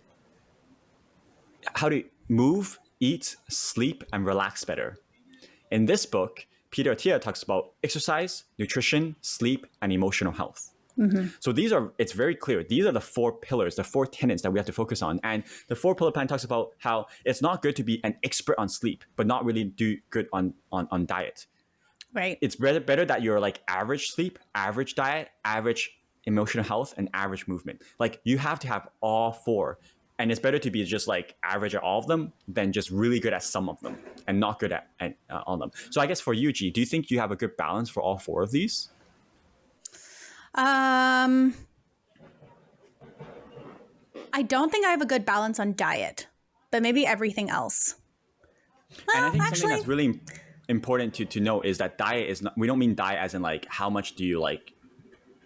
how to move, eat, sleep, and relax better. In this book, Peter Attia talks about exercise, nutrition, sleep, and emotional health. So it's very clear. These are the four pillars, the four tenets that we have to focus on. And the 4-Pillar Plan talks about how it's not good to be an expert on sleep, but not really do good on diet. Right. It's better that you're like average sleep, average diet, average emotional health, and average movement. Like you have to have all four. And it's better to be just like average at all of them than just really good at some of them and not good at all of them. So I guess for you, G, do you think you have a good balance for all four of these? I don't think I have a good balance on diet, but maybe everything else. And I Well, think something actually, that's really important to know is that diet is not, we don't mean diet as in like how much do you like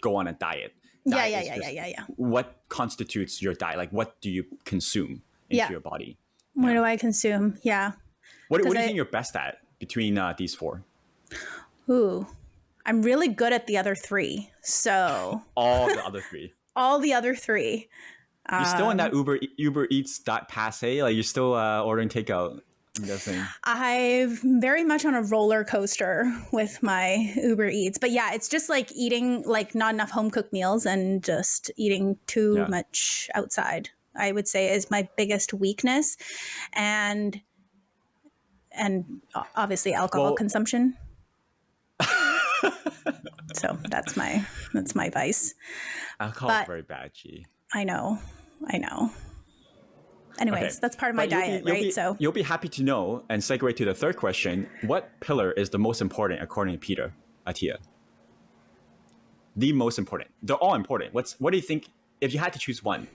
go on a diet. yeah, Diet yeah, is yeah, yeah, just yeah, yeah. what constitutes your diet. Like what do you consume into Yeah. your body? What Yeah. do I consume? Yeah. What Because do you think you're best at between these four? ooh, I'm really good at the other three. So All the other three. all the other three. You're still in that Uber Eats dot passe. Like you're still ordering takeout. I'm guessing. I'm very much on a roller coaster with my Uber Eats. But yeah, it's just like eating like not enough home cooked meals and just eating too Yeah. much outside, I would say is my biggest weakness. And obviously alcohol Well, consumption. So that's my vice. alcohol is But very bad, G. I know. anyways, that's part of my diet, right? So you'll be happy to know, and segue to the third question, what pillar is the most important according to Peter Attia? The most important. They're all important. What do you think if you had to choose one?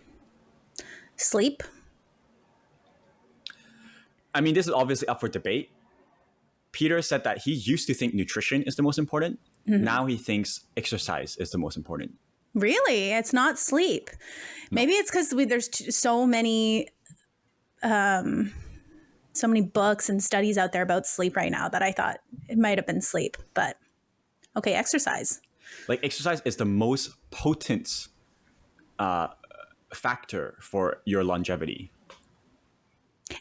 sleep. I mean, this is obviously up for debate. Peter said that he used to think nutrition is the most important. Now he thinks exercise is the most important. Really? It's not sleep. Maybe it's because there's so many books and studies out there about sleep right now that I thought it might have been sleep. But okay, exercise. Like exercise is the most potent factor for your longevity.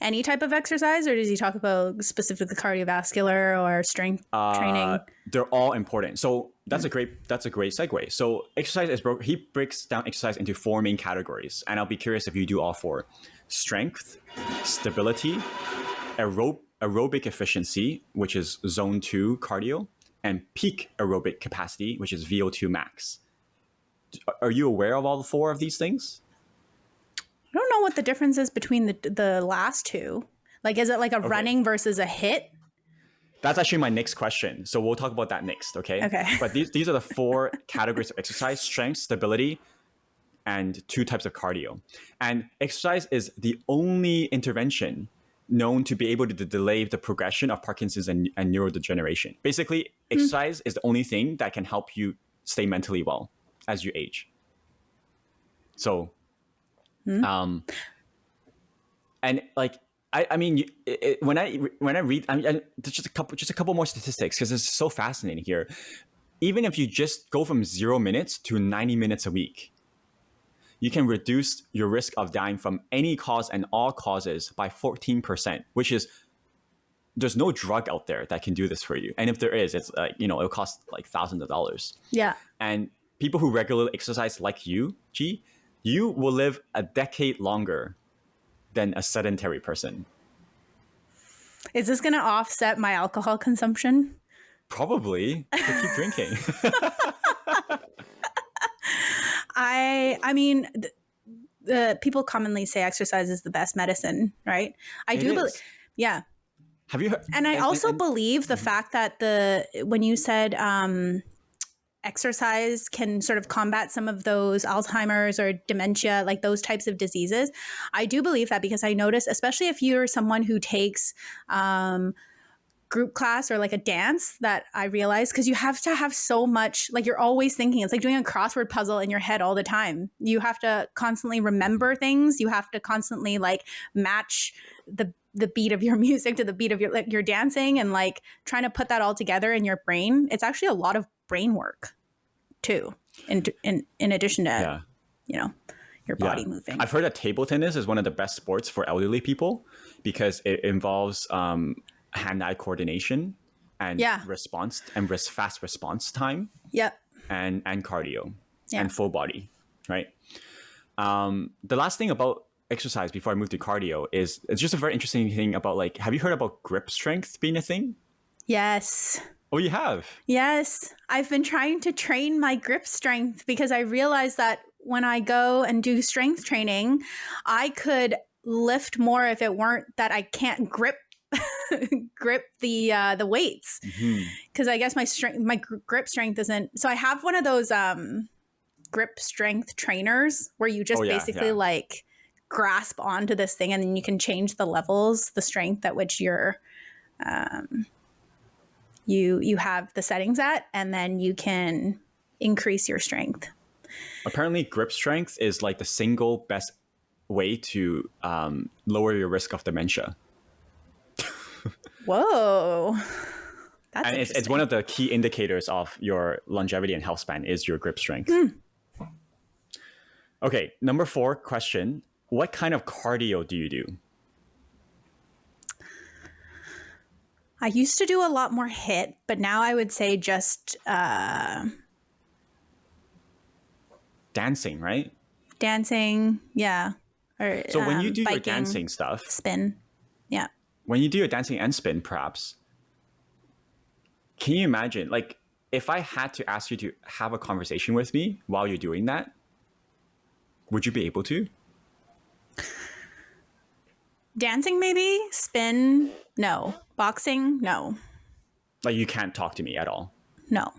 Any type of exercise, or does he talk about specifically cardiovascular or strength training? They're all important. So that's a great segue. So exercise is he breaks down exercise into 4 main categories, and I'll be curious if you do all 4: strength, stability, aerobic efficiency, which is zone 2 cardio, and peak aerobic capacity, which is VO2 max. Are you aware of all 4 of these things? I don't know what the difference is between the last two. Like, is it like a running versus a hit? That's actually my next question. So we'll talk about that next, okay? Okay. But these are the 4 categories of exercise: strength, stability, and 2 types of cardio. And exercise is the only intervention known to be able to delay the progression of Parkinson's and neurodegeneration. Basically, exercise is the only thing that can help you stay mentally well as you age. So, and like, I mean, when I read, I mean, just a couple more statistics because it's so fascinating here. Even if you just go from 0 minutes to 90 minutes a week, you can reduce your risk of dying from any cause and all causes by 14%, which is, there's no drug out there that can do this for you. And if there is, it's it'll cost like thousands of dollars. Yeah. And people who regularly exercise like you, G, you will live a decade longer than a sedentary person. Is this going to offset my alcohol consumption? Probably. But keep drinking. I mean, the people commonly say exercise is the best medicine, right? I do believe, yeah. Have you heard? And I also believe the fact that when you said exercise can sort of combat some of those Alzheimer's or dementia, like those types of diseases. I do believe that because I notice, especially if you're someone who takes group class or like a dance, that I realize, because you have to have so much, like you're always thinking, it's like doing a crossword puzzle in your head all the time. You have to constantly remember things. You have to constantly like match the beat of your music to the beat of your dancing, and like trying to put that all together in your brain. It's actually a lot of brain work too, in addition to your body moving. I've heard that table tennis is one of the best sports for elderly people because it involves hand-eye coordination and response and fast response time. Yep. And cardio and full body, right? The last thing about exercise before I move to cardio is it's just a very interesting thing about, like, have you heard about grip strength being a thing? Yes. Oh, you have? Yes. I've been trying to train my grip strength because I realized that when I go and do strength training, I could lift more if it weren't that I can't grip the weights. Because I guess my grip strength isn't. So I have one of those grip strength trainers where you just like grasp onto this thing, and then you can change the levels, the strength at which you're you have the settings at, and then you can increase your strength. Apparently, grip strength is like the single best way to lower your risk of dementia. Whoa. That's and it's one of the key indicators of your longevity and health span is your grip strength. Okay, number 4 question. What kind of cardio do you do? I used to do a lot more HIIT, but now I would say just dancing, right? Dancing, yeah. Or, so when you do biking, your dancing stuff, spin, yeah. When you do your dancing and spin, perhaps, can you imagine, like, if I had to ask you to have a conversation with me while you're doing that, would you be able to? Dancing, maybe. Spin, no. Boxing, no. Like you can't talk to me at all. No.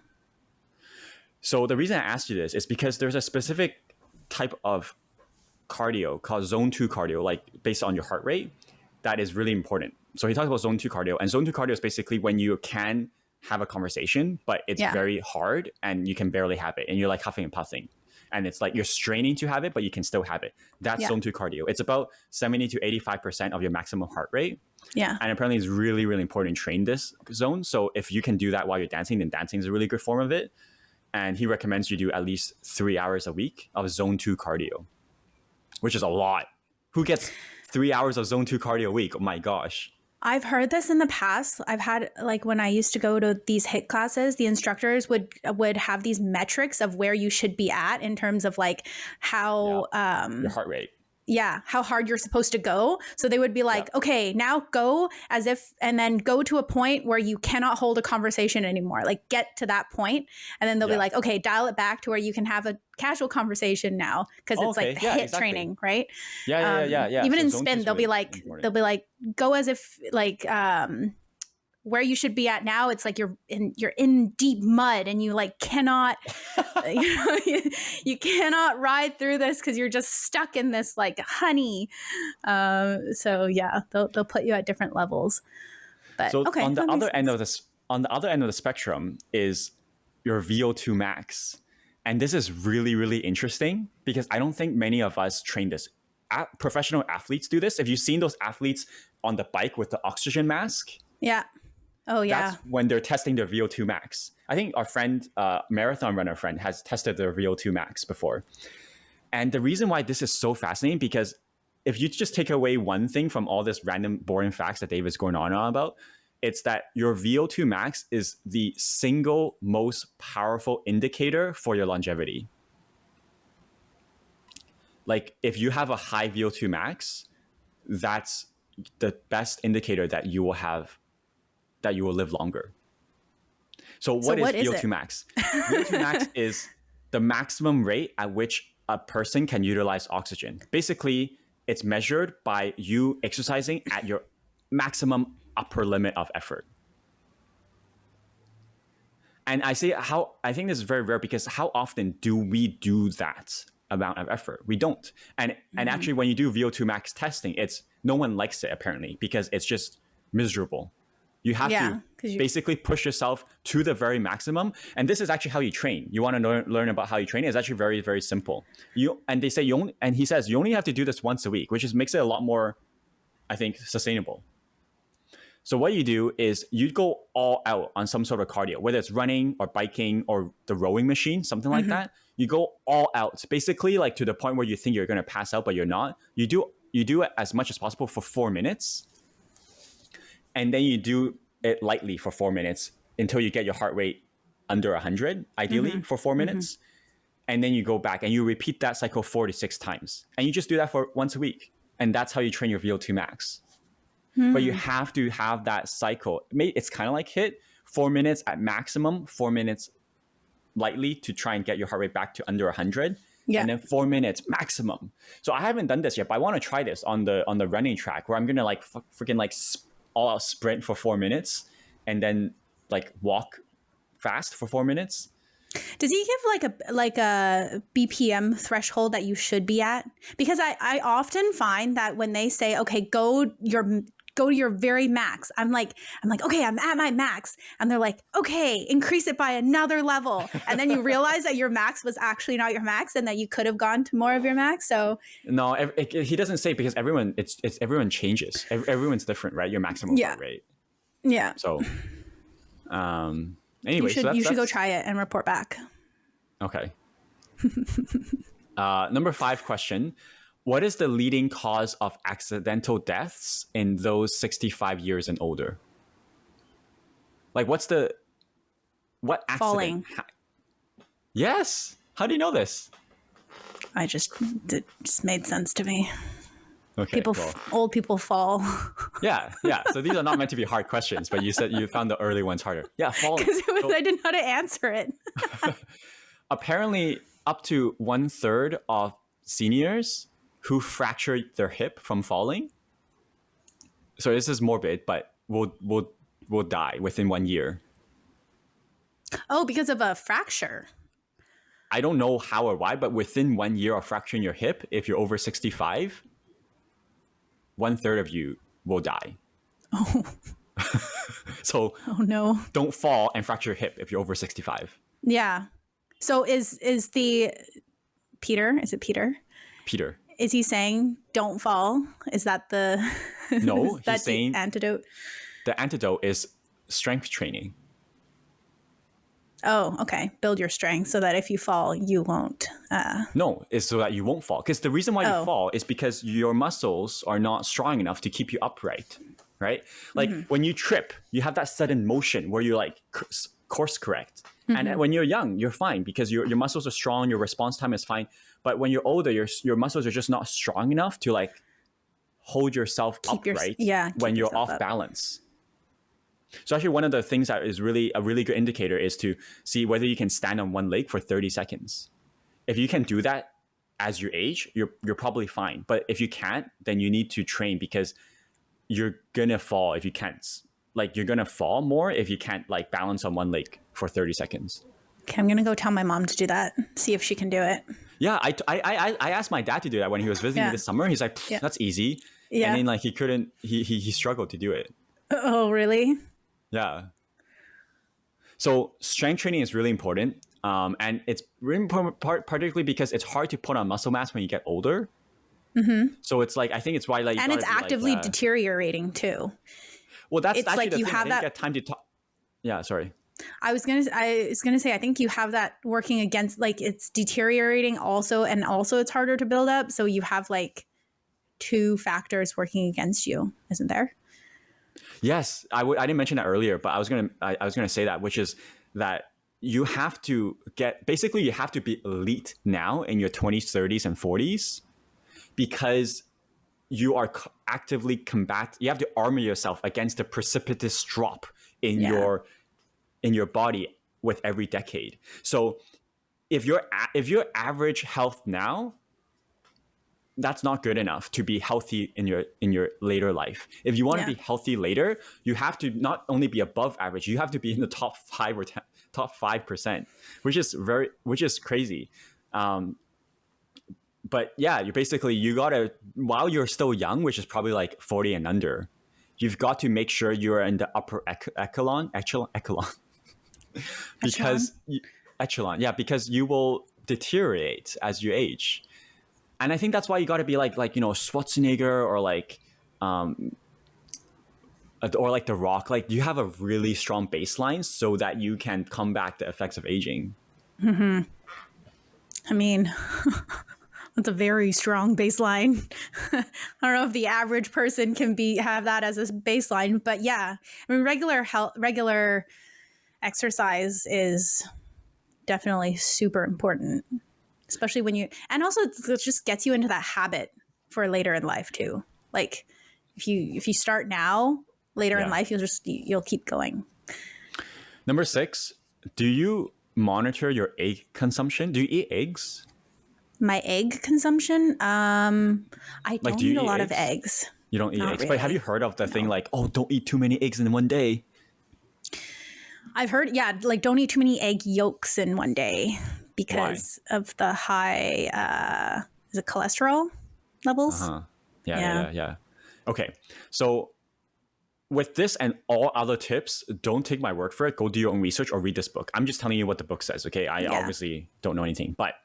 So the reason I asked you this is because there's a specific type of cardio called zone 2 cardio, like based on your heart rate, that is really important. So he talks about zone 2 cardio, and zone 2 cardio is basically when you can have a conversation, but it's very hard and you can barely have it, and you're like huffing and puffing. And it's like you're straining to have it, but you can still have it. That's zone 2 cardio. It's about 70 to 85% of your maximum heart rate. Yeah. And apparently it's really, really important to train this zone. So if you can do that while you're dancing, then dancing is a really good form of it. And he recommends you do at least 3 hours a week of zone 2 cardio, which is a lot. Who gets 3 hours of zone 2 cardio a week? Oh my gosh. I've heard this in the past. I've had, like, when I used to go to these HIIT classes, the instructors would have these metrics of where you should be at in terms of like how your heart rate. Yeah, how hard you're supposed to go. So they would be like, okay, now go as if, and then go to a point where you cannot hold a conversation anymore. Like get to that point, and then they'll be like, okay, dial it back to where you can have a casual conversation now, because it's like the HIIT training, right? Yeah. Even in spin, they'll be like, go as if like where you should be at now. It's like you're in deep mud and you like cannot you cannot ride through this because you're just stuck in this like honey. So yeah, they'll put you at different levels. But so okay, on the other end of the spectrum is your VO2 max. And this is really, really interesting because I don't think many of us train this. Professional athletes do this. Have you seen those athletes on the bike with the oxygen mask? Yeah. Oh, yeah. That's when they're testing their VO2 max. I think our friend, marathon runner friend, has tested their VO2 max before. And the reason why this is so fascinating, because if you just take away one thing from all this random boring facts that David's going on about, it's that your VO2 max is the single most powerful indicator for your longevity. Like if you have a high VO2 max, that's the best indicator that you will have, that you will live longer. So what is VO2 max? VO2 max is the maximum rate at which a person can utilize oxygen. Basically, it's measured by you exercising at your maximum upper limit of effort. And I think this is very rare because how often do we do that amount of effort? We don't. And actually when you do VO2 max testing, no one likes it apparently because it's just miserable. You have to basically push yourself to the very maximum. And this is actually how you train. You want to learn about how you train? It's actually very, very simple. He says you only have to do this once a week, which makes it a lot more, I think, sustainable. So what you do is you go all out on some sort of cardio, whether it's running or biking or the rowing machine, something like that. You go all out, basically like to the point where you think you're going to pass out, but you're not. You do it as much as possible for 4 minutes. And then you do it lightly for 4 minutes until you get your heart rate under 100, ideally for 4 minutes. And then you go back and you repeat that cycle 4 to 6 times. And you just do that for once a week. And that's how you train your VO2 max. But you have to have that cycle. It's kind of like HIIT, 4 minutes at maximum, 4 minutes lightly to try and get your heart rate back to under 100. Yeah. And then 4 minutes maximum. So I haven't done this yet, but I want to try this on the running track where I'm going to like freaking like all out sprint for 4 minutes and then like walk fast for 4 minutes. Does he give like a BPM threshold that you should be at? Because I often find that when they say, okay, go to your very max, I'm like, okay, I'm at my max. And they're like, okay, increase it by another level. And then you realize that your max was actually not your max and that you could have gone to more of your max. So no, he doesn't say, because everyone changes. Everyone's different, right? Your maximum heart rate. Yeah. So, anyway, you should go try it and report back. Okay. Number 5 question. What is the leading cause of accidental deaths in those 65 years and older? Like what accident? Falling. Yes. How do you know this? It just made sense to me. Okay, old people fall. Yeah. So these are not meant to be hard questions, but you said you found the early ones harder. Yeah, falling. Because I didn't know how to answer it. Apparently, up to 1/3 of seniors who fractured their hip from falling So this is morbid, but will die within 1 year. Oh, because of a fracture. I don't know how or why, but within 1 year of fracturing your hip, if you're over 65, 1/3 of you will die. Oh. So Oh no. don't fall and fracture your hip if you're over 65. Yeah. So is the Peter? Is it Peter? Peter. Is he saying don't fall? Is that the No, is that he's saying the antidote? the antidote is strength training. Oh, okay. Build your strength so that if you fall, you won't. No, it's so that you won't fall. Because the reason why Oh. you fall is because your muscles are not strong enough to keep you upright, right? Like when you trip, you have that sudden motion where you like course correct. And when you're young, you're fine because your muscles are strong, your response time is fine. But when you're older, your muscles are just not strong enough to like hold yourself upright when you're off balance. So actually one of the things that is really a really good indicator is to see whether you can stand on one leg for 30 seconds. If you can do that as you age, you're probably fine. But if you can't, then you need to train because you're gonna fall if you can't. Like you're gonna fall more if you can't like balance on one leg for 30 seconds. Okay, I'm gonna go tell my mom to do that. See if she can do it. Yeah, I asked my dad to do that when he was visiting me this summer. He's like, that's easy. Yeah. And then like he couldn't. He struggled to do it. Oh, really? Yeah. So strength training is really important. And it's really important, particularly because it's hard to put on muscle mass when you get older. So it's like, I think it's why like, and it's actively deteriorating too. Well, that's it's actually like the you thing. have I didn't get time to talk. Yeah, sorry. I was gonna say I think you have that working against, like it's deteriorating also, and also it's harder to build up. So you have like two factors working against you, isn't there? Yes, I didn't mention that earlier, but I was gonna say that, which is that you have to you have to be elite now in your 20s, 30s, and 40s because you are actively you have to armor yourself against the precipitous drop in your body with every decade. So if your average health now, that's not good enough to be healthy in your later life. If you want to be healthy later, you have to not only be above average, you have to be in the top 5 or top 5%, which is crazy. But yeah, you gotta, while you're still young, which is probably like 40 and under, you've got to make sure you're in the upper echelon. Because you will deteriorate as you age. And I think that's why you got to be like Schwarzenegger or like The Rock. Like you have a really strong baseline so that you can combat the effects of aging. I mean, that's a very strong baseline. I don't know if the average person can have that as a baseline, but yeah, I mean, regular exercise is definitely super important. Especially when and also it just gets you into that habit for later in life too. Like if you start now, later in life, you'll keep going. Number 6, do you monitor your egg consumption? Do you eat eggs? My egg consumption? I don't eat a lot of eggs. You don't eat eggs, really. But have you heard of the thing like, oh, don't eat too many eggs in one day? I've heard, like don't eat too many egg yolks in one day. Because of the high, is it cholesterol levels? Yeah. Okay. So with this and all other tips, don't take my word for it. Go do your own research or read this book. I'm just telling you what the book says, okay? I obviously don't know anything. But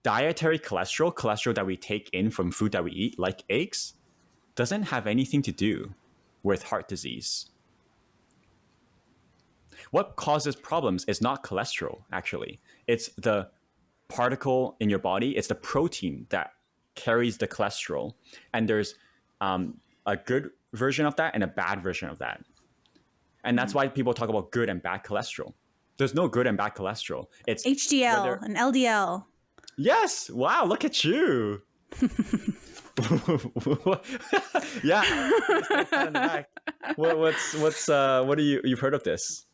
dietary cholesterol that we take in from food that we eat, like eggs, doesn't have anything to do with heart disease. What causes problems is not cholesterol, actually. It's the particle in your body. It's the protein that carries the cholesterol. And there's a good version of that and a bad version of that. And that's why people talk about good and bad cholesterol. There's no good and bad cholesterol. It's HDL and LDL. Yes. Wow. Look at you. Yeah. What do you've heard of this?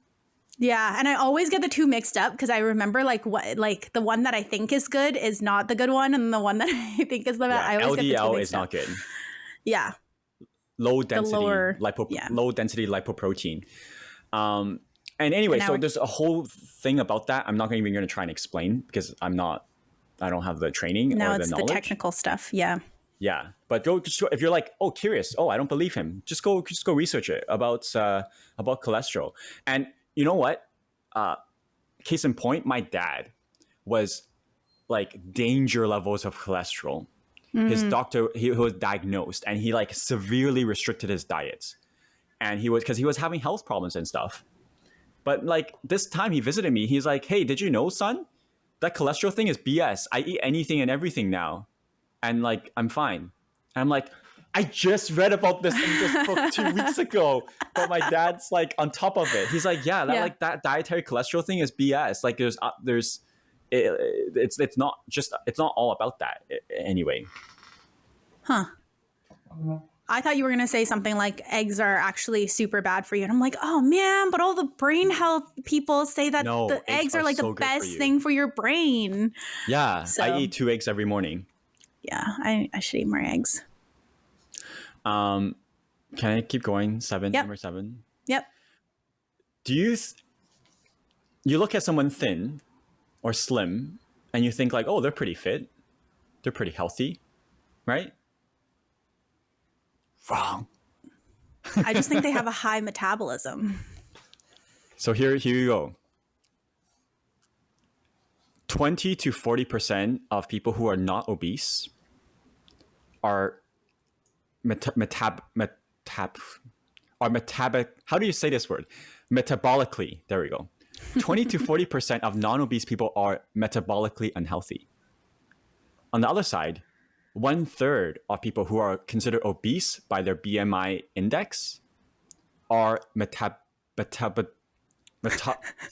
Yeah, and I always get the two mixed up because I remember like the one that I think is good is not the good one, and the one that I think is the bad. I always LDL get the two is not good. Yeah. low The density lower, yeah. low density lipoprotein. And anyway, now so we're- there's a whole thing about that. I'm not even going to try and explain because I don't have the training Now or the it's the knowledge. technical stuff. Yeah. Yeah, but if you're like, oh, curious, oh, I don't believe him, just go research it about cholesterol. And you know what? Case in point, my dad was like danger levels of cholesterol. His doctor, he was diagnosed, and he like severely restricted his diets, and because he was having health problems and stuff. But like this time he visited me, he's like, hey, did you know, son, that cholesterol thing is BS. I eat anything and everything now, and like I'm fine. And I'm like, I just read about this in this book 2 weeks ago, but my dad's like on top of it. He's like, yeah, Yeah. like that dietary cholesterol thing is BS. Like it's not all about that anyway. Huh. I thought you were going to say something like eggs are actually super bad for you. And I'm like, oh man, but all the brain health people say that No, the eggs are like so the good for best you. thing for your brain. Yeah, So- I eat 2 eggs every morning. Yeah, I should eat more eggs. Can I keep going? Yep. Number 7. Yep. Do you you look at someone thin or slim and you think like, oh, they're pretty fit, they're pretty healthy, right? Wrong. I just think they have a high metabolism. So here you go. 20 to 40% of people who are not obese are how do you say this word? Metabolically. There we go. 20 to 40% of non-obese people are metabolically unhealthy. On the other side, 1/3 of people who are considered obese by their BMI index are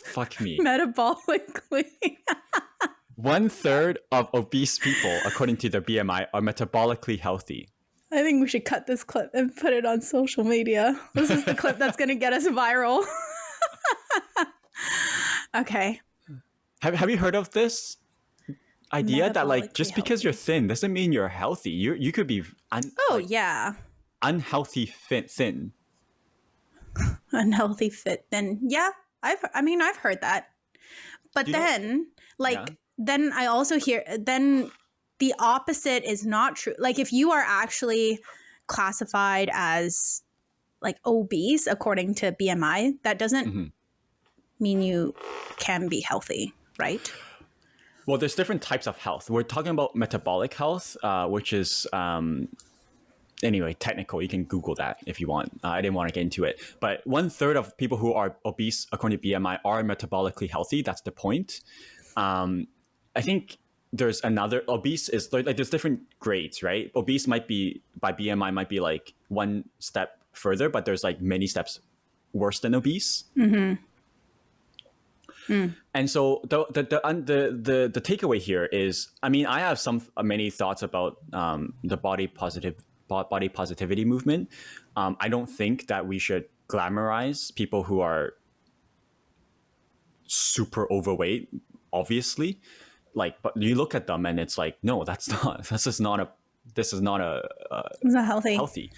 fuck me. Metabolically. 1/3 of obese people, according to their BMI, are metabolically healthy. I think we should cut this clip and put it on social media. This is the clip that's going to get us viral. Okay. Have you heard of this idea that like just Metabolically because you're healthy. thin doesn't mean you're healthy? You could be Yeah. unhealthy thin. Unhealthy fit. Then yeah, I've heard that. But then then I also hear then the opposite is not true. Like if you are actually classified as like obese according to BMI, that doesn't mean you can be healthy, right? Well, there's different types of health. We're talking about metabolic health, which is anyway, technical. You can Google that if you want. I didn't want to get into it. But 1/3 of people who are obese, according to BMI, are metabolically healthy. That's the point. I think there's another obese is like there's different grades, right? Obese might be by BMI might be like one step further, but there's like many steps worse than obese. And so the takeaway here is, I mean, I have many thoughts about the body positivity movement. I don't think that we should glamorize people who are super overweight, obviously. Like, but you look at them and it's like, no, this is not It's not healthy.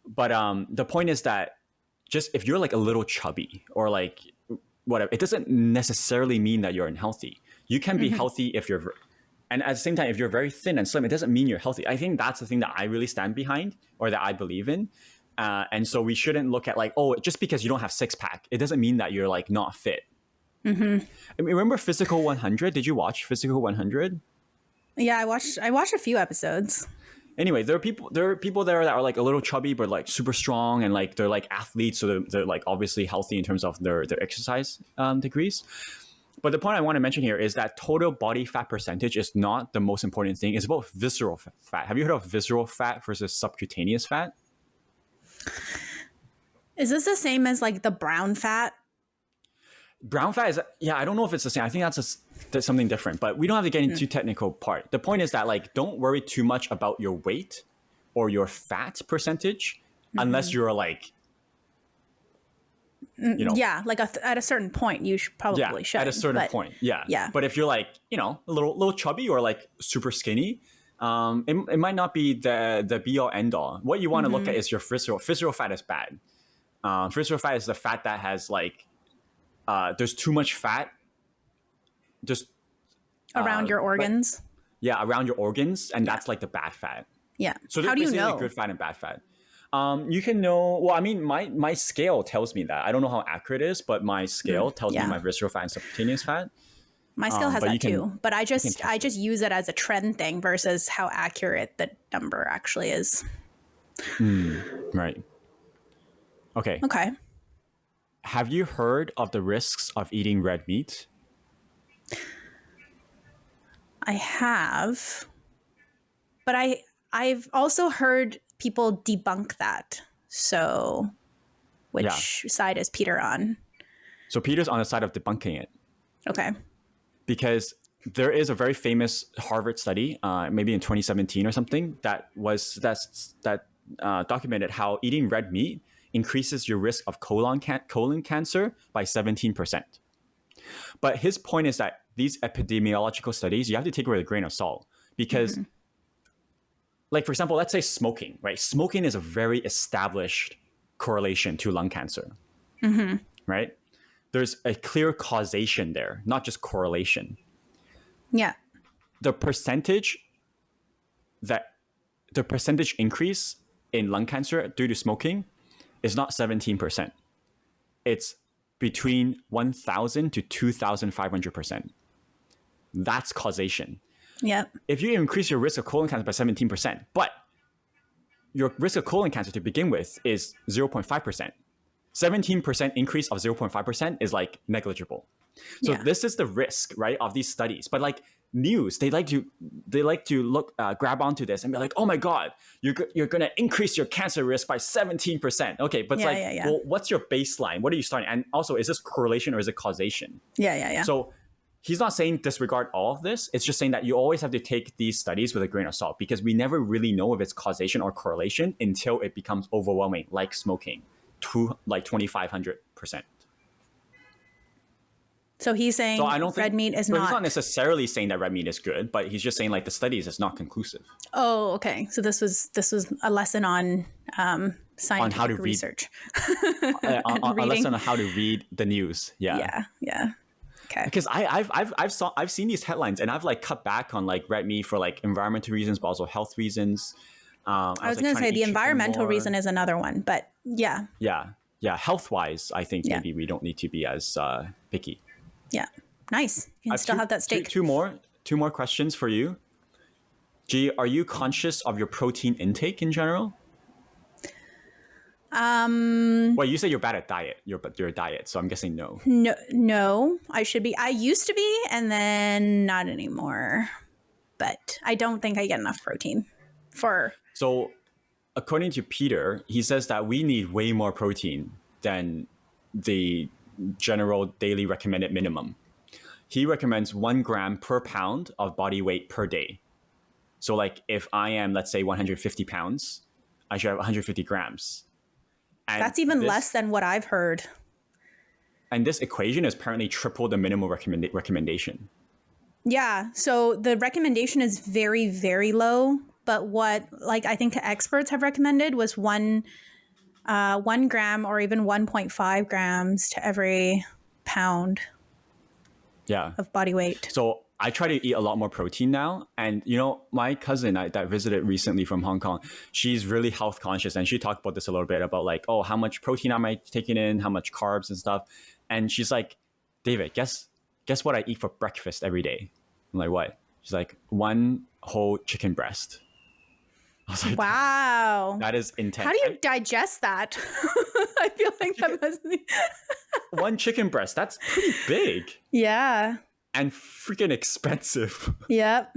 But the point is that just if you're like a little chubby or like whatever, it doesn't necessarily mean that you're unhealthy. You can be healthy if you're, and at the same time, if you're very thin and slim, it doesn't mean you're healthy. I think that's the thing that I really stand behind or that I believe in. And so we shouldn't look at like, oh, just because you don't have 6-pack, it doesn't mean that you're like not fit. I mean, remember Physical 100? Did you watch Physical 100? Yeah, I watched a few episodes. Anyway, there are people there that are like a little chubby but like super strong, and like they're like athletes, so they're like obviously healthy in terms of their exercise degrees. But the point I want to mention here is that total body fat percentage is not the most important thing. It's about visceral fat. Have you heard of visceral fat versus subcutaneous fat? Is this the same as like the brown fat? Brown fat is, yeah, I don't know if it's the same. I think that's something different, but we don't have to get into technical part. The point is that like, don't worry too much about your weight or your fat percentage unless you're like, you know. Yeah, like at a certain point, you should At a certain point. Yeah. Yeah. But if you're like, you know, a little chubby or like super skinny, It might not be the be all end all. What you want to look at is your visceral fat is bad. Visceral fat is the fat that has like there's too much fat just Around your organs. around your organs, and that's like the bad fat. Yeah. So How there's do you basically know? good fat and bad fat. You can know. Well, I mean, my scale tells me that. I don't know how accurate it is, but my scale tells me yeah. my visceral fat and subcutaneous fat. My scale has but you that can- too, but I just test it. use it as a trend thing versus how accurate the number actually is. Right. Okay. Okay. Have you heard of the risks of eating red meat? I have, but I've also heard people debunk that. So, which side is Peter on? So Peter's on the side of debunking it Okay. because there is a very famous Harvard study, maybe in 2017 or something, that documented how eating red meat increases your risk of colon cancer by 17%. But his point is that these epidemiological studies, you have to take it with a grain of salt because, like, for example, let's say smoking, right? Smoking is a very established correlation to lung cancer, right? There's a clear causation there, not just correlation. Yeah. The percentage increase in lung cancer due to smoking is not 17%. It's between 1,000 to 2,500%. That's causation. Yep. If you increase your risk of colon cancer by 17%, but your risk of colon cancer to begin with is 0.5%, 17% increase of 0.5% is like negligible. So this is the risk, right, of these studies. But like news, they like to look grab onto this and be like, oh my god, you're gonna increase your cancer risk by 17%. Okay, but it's well, what's your baseline? What are you starting? And also, is this correlation or is it causation? Yeah. So he's not saying disregard all of this. It's just saying that you always have to take these studies with a grain of salt because we never really know if it's causation or correlation until it becomes overwhelming, like smoking, to like 2,500%. So he's saying red meat is not. He's not necessarily saying that red meat is good, but he's just saying like the studies is not conclusive. Oh, okay. So this was a lesson on scientific on how to research. a lesson on how to read the news. Yeah. Okay. Because I've seen these headlines and I've like cut back on like red meat for like environmental reasons, but also health reasons. I was going to say the environmental reason is another one, but yeah. Health wise, I think maybe we don't need to be as picky. Yeah. Nice. You can still have that steak. Two more questions for you. G, are you conscious of your protein intake in general? Well, you say you're bad at diet. You're a diet, so I'm guessing no. No, I should be. I used to be, and then not anymore. But I don't think I get enough protein for. So, according to Peter, he says that we need way more protein than the general daily recommended minimum. He recommends 1 gram per pound of body weight per day. So, like, if I am, let's say, 150 pounds, I should have 150 grams. And that's even less than what I've heard. And this equation is apparently triple the minimum recommendation. Yeah. So the recommendation is very, very low. But what, like, I think experts have recommended was 1 gram or even 1.5 grams to every pound of body weight. So I try to eat a lot more protein now. And, you know, my cousin that visited recently from Hong Kong, she's really health conscious. And she talked about this a little bit about like, oh, how much protein am I taking in? How much carbs and stuff? And she's like, David, guess what I eat for breakfast every day? I'm like, what? She's like, 1 whole chicken breast. I was like, wow. That is intense. How do you digest that? I feel like that must be... 1 chicken breast, that's pretty big. Yeah. And freaking expensive. Yep.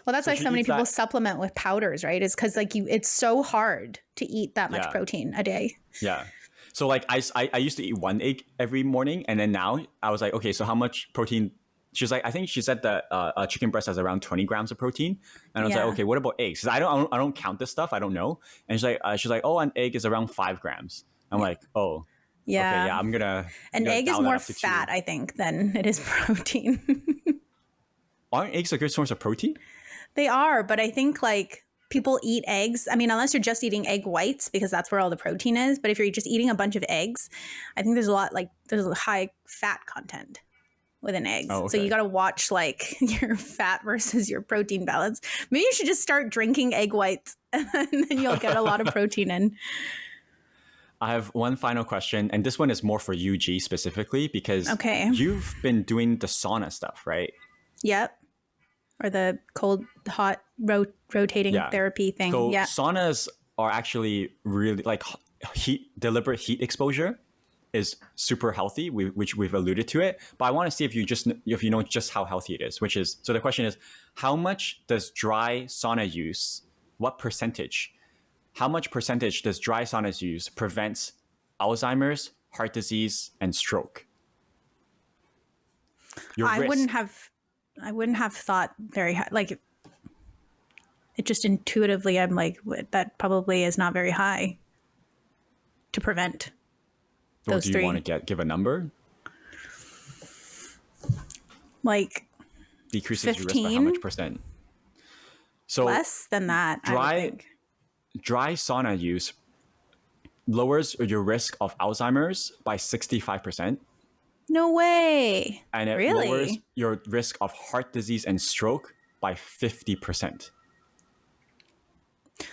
Well, that's why so many people supplement with powders, right? Is because like it's so hard to eat that much protein a day. Yeah. So like I used to eat 1 egg every morning, and then now I was like, okay, so how much protein? She's like, I think she said that a chicken breast has around 20 grams of protein, and I was like, okay, what about eggs? Because I don't count this stuff, I don't know. And she's like, oh, an egg is around 5 grams. I'm like, oh. Yeah. Okay, yeah, I'm gonna. An egg is more fat, I think, than it is protein. Aren't eggs a good source of protein? They are, but I think like people eat eggs. I mean, unless you're just eating egg whites because that's where all the protein is. But if you're just eating a bunch of eggs, I think there's a high fat content within eggs. Oh, So you okay. got to watch like your fat versus your protein balance. Maybe you should just start drinking egg whites and then you'll get a lot of protein in. I have one final question, and this one is more for you, G, specifically, because Okay. you've been doing the sauna stuff, right? Yep. Or the cold, hot, rotating Yeah. therapy thing. So Yeah. saunas are actually really like deliberate heat exposure is super healthy, which we've alluded to it. But I want to see if you know just how healthy it is. Which is, so the question is, how much does dry sauna use? What percentage? How much percentage does dry saunas use prevents Alzheimer's, heart disease, and stroke? Your I risk. wouldn't have thought very high. Like it just intuitively, I'm like, that probably is not very high to prevent Or those do you three. want to give a number? Like Decreases your risk by how much 15? percent? So Less than that, I would think. dry sauna use lowers your risk of Alzheimer's by 65%, No way. and it Really? lowers your risk of heart disease and stroke by 50%.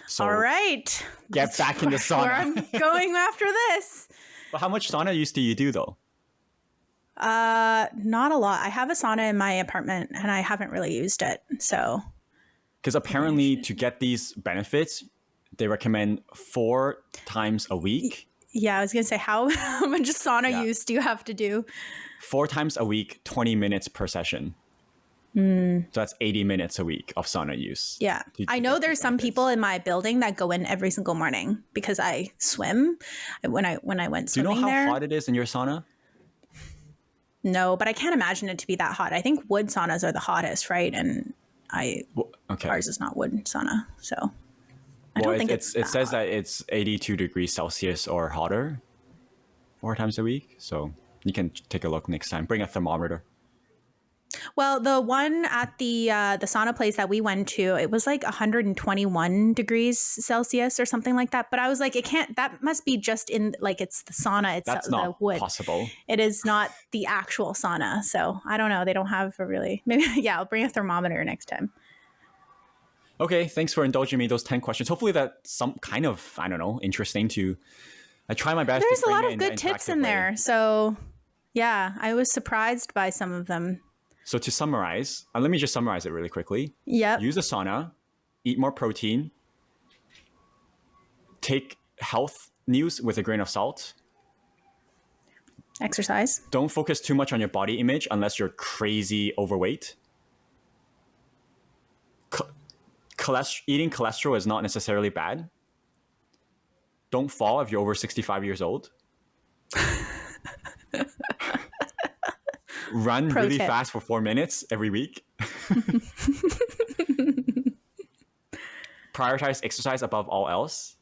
So All right. get back in the Where sauna. I'm going after this. But how much sauna use do you do though? Not a lot. I have a sauna in my apartment and I haven't really used it. So Because apparently to get these benefits, they recommend 4 times a week. yeah, I was gonna say how much sauna use do you have to do? 4 times a week, 20 minutes per session. So that's 80 minutes a week of sauna use. Yeah. I know there's some people in my building that go in every single morning because I swim when I went Do you know swimming how there. hot it is in your sauna? No, but I can't imagine it to be that hot. I think wood saunas are the hottest, right? And Okay. ours is not wood sauna, so I Well, don't think it says hot. that it's 82 degrees Celsius or hotter 4 times a week. So you can take a look next time. Bring a thermometer. Well, the one at the sauna place that we went to, it was like 121 degrees Celsius or something like that. But I was like, it can't. That must be just in like it's the sauna. It's That's the not wood. possible. It is not the actual sauna. So I don't know. They don't have a really. Maybe yeah. I'll bring a thermometer next time. Okay, thanks for indulging me those 10 questions. Hopefully that's some kind of, I don't know, interesting to. I try my best. There's to a lot frame it of in good an tips interactive in way. there. So yeah, I was surprised by some of them. So to summarize, let me just summarize it really quickly. Yep. Use a sauna, eat more protein, take health news with a grain of salt. Exercise. Don't focus too much on your body image unless you're crazy overweight. Eating cholesterol is not necessarily bad. Don't fall if you're over 65 years old. Run Pro really tip. fast for 4 minutes every week. Prioritize exercise above all else.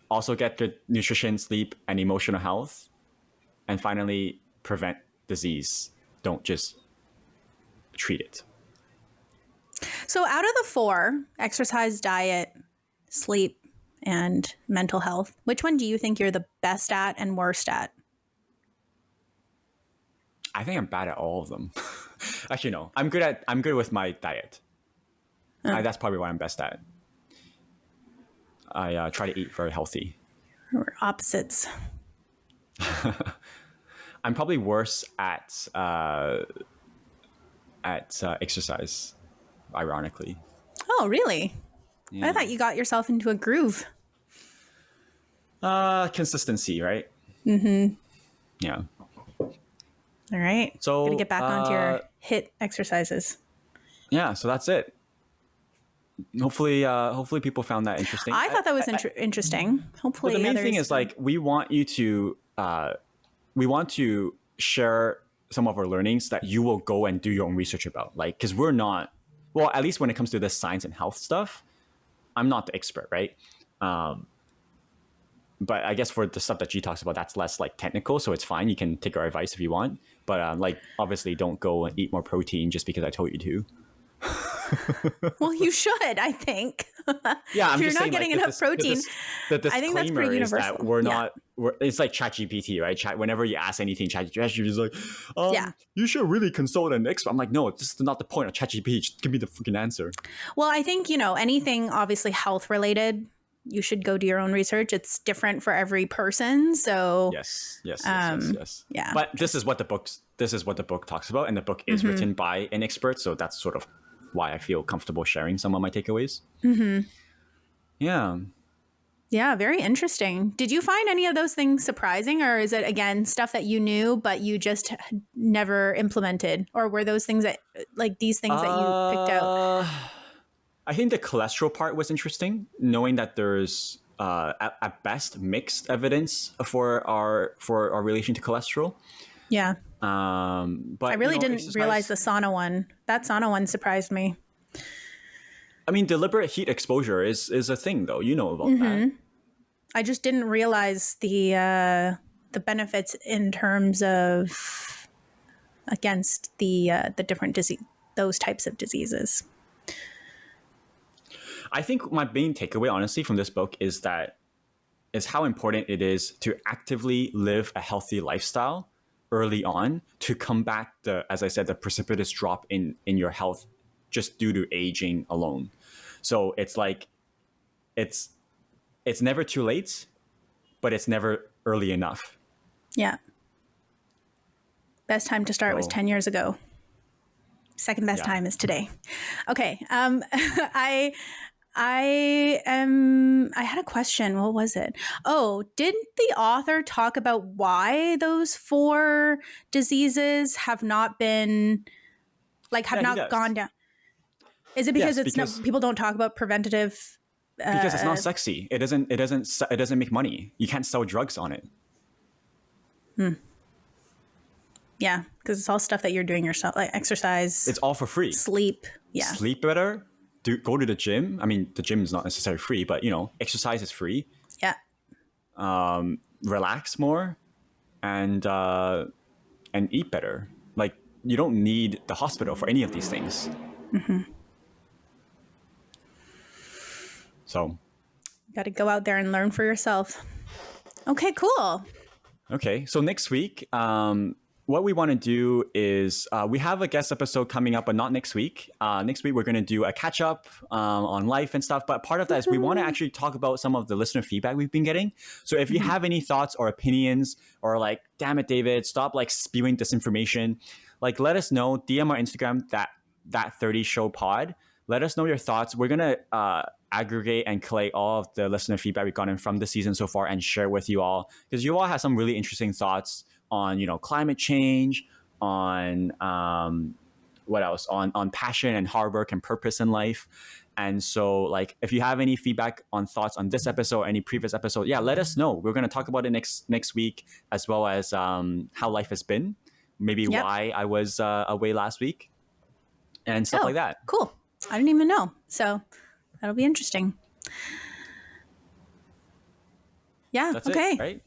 Also get good nutrition, sleep, and emotional health. And finally, prevent disease. Don't just treat it. So out of the 4, exercise, diet, sleep, and mental health, which one do you think you're the best at and worst at? I think I'm bad at all of them. Actually, no. I'm good with my diet. That's probably what I'm best at. I try to eat very healthy. We're opposites. I'm probably worse at exercise, ironically. Oh, really? Yeah. I thought you got yourself into a groove. Consistency, right? Mm-hmm. Yeah. All right. So, Gotta get back onto your HIIT exercises. Yeah, so that's it. Hopefully people found that interesting. I thought that was interesting. Hopefully, But the main thing others- is like we want to share some of our learnings that you will go and do your own research about. Like, because we're not, well, at least when it comes to this science and health stuff, I'm not the expert, right? But I guess for the stuff that G talks about, that's less like technical, so it's fine. You can take our advice if you want, but like obviously don't go and eat more protein just because I told you to. Well, you should, I think. Yeah, I'm if you're just not saying, getting like, enough protein, the I think that's disclaimer pretty is universal. that we're Yeah. not. It's like ChatGPT, right? Whenever you ask anything, ChatGPT is like, Yeah. you should really consult an expert. I'm like, no, this is not the point of ChatGPT. Just give me the freaking answer. Well, I think, anything obviously health related, you should go do your own research. It's different for every person. So Yes. yeah. But this is what the book talks about, and the book is written by an expert. So that's sort of why I feel comfortable sharing some of my takeaways. Yeah. Yeah, very interesting. Did you find any of those things surprising, or is it, again, stuff that you knew but you just never implemented? Or were those things that, like, these things that you picked out? I think the cholesterol part was interesting, knowing that there's at best mixed evidence for our relation to cholesterol. Yeah. But I really didn't exercise, realize the sauna one. That sauna one surprised me. I mean, deliberate heat exposure is a thing, though. You know about that. I just didn't realize the benefits in terms of against the different disease, those types of diseases. I think my main takeaway, honestly, from this book is how important it is to actively live a healthy lifestyle early on to combat as I said, the precipitous drop in your health just due to aging alone. So it's like, it's never too late, but it's never early enough. Yeah. Best time to start was 10 years ago. Second best time is today. Okay. I had a question. What was it? Oh, didn't the author talk about why those 4 diseases have not been, have not gone down? Is it because people don't talk about preventative? Because it's not sexy. It doesn't make money. You can't sell drugs on it. Yeah, because it's all stuff that you're doing yourself, like exercise. It's all for free. Sleep. Yeah. Sleep better. Go to the gym. I mean, the gym is not necessarily free, but exercise is free. Yeah. Relax more, and eat better. Like, you don't need the hospital for any of these things. So, got to go out there and learn for yourself. Okay, cool. Okay, so next week, what we want to do is we have a guest episode coming up, but not next week. Next week, we're going to do a catch up on life and stuff. But part of that is we want to actually talk about some of the listener feedback we've been getting. So if you have any thoughts or opinions, or like, damn it, David, stop like spewing disinformation, like, let us know. DM our Instagram, that 30 show pod. Let us know your thoughts. We're going to aggregate and collate all of the listener feedback we've gotten from the season so far and share with you all, because you all have some really interesting thoughts on climate change, on what else, on passion and hard work and purpose in life. And so, like, if you have any feedback on thoughts on this episode, any previous episode, let us know. We're going to talk about it next week, as well as how life has been, maybe why I was away last week, and stuff like that. Cool. I didn't even know, so that'll be interesting. Yeah. That's okay. it, right?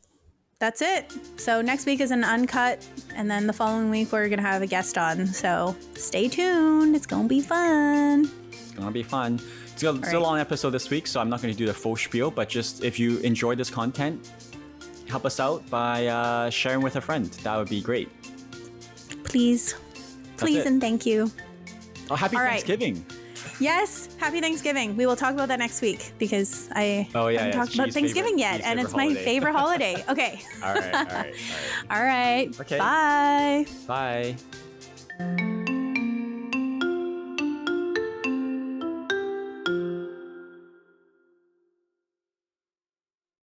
That's it. So next week is an uncut, and then the following week we're going to have a guest on. So stay tuned. It's going to be fun. It's going to be fun. It's a long episode this week, so I'm not going to do the full spiel, but just if you enjoy this content, help us out by sharing with a friend. That would be great. Please and thank you. Oh, happy Thanksgiving. Right. Yes, happy Thanksgiving. We will talk about that next week, because I haven't talked about Thanksgiving yet, and it's my favorite holiday. Okay. All right. All right. Okay. Bye. Bye.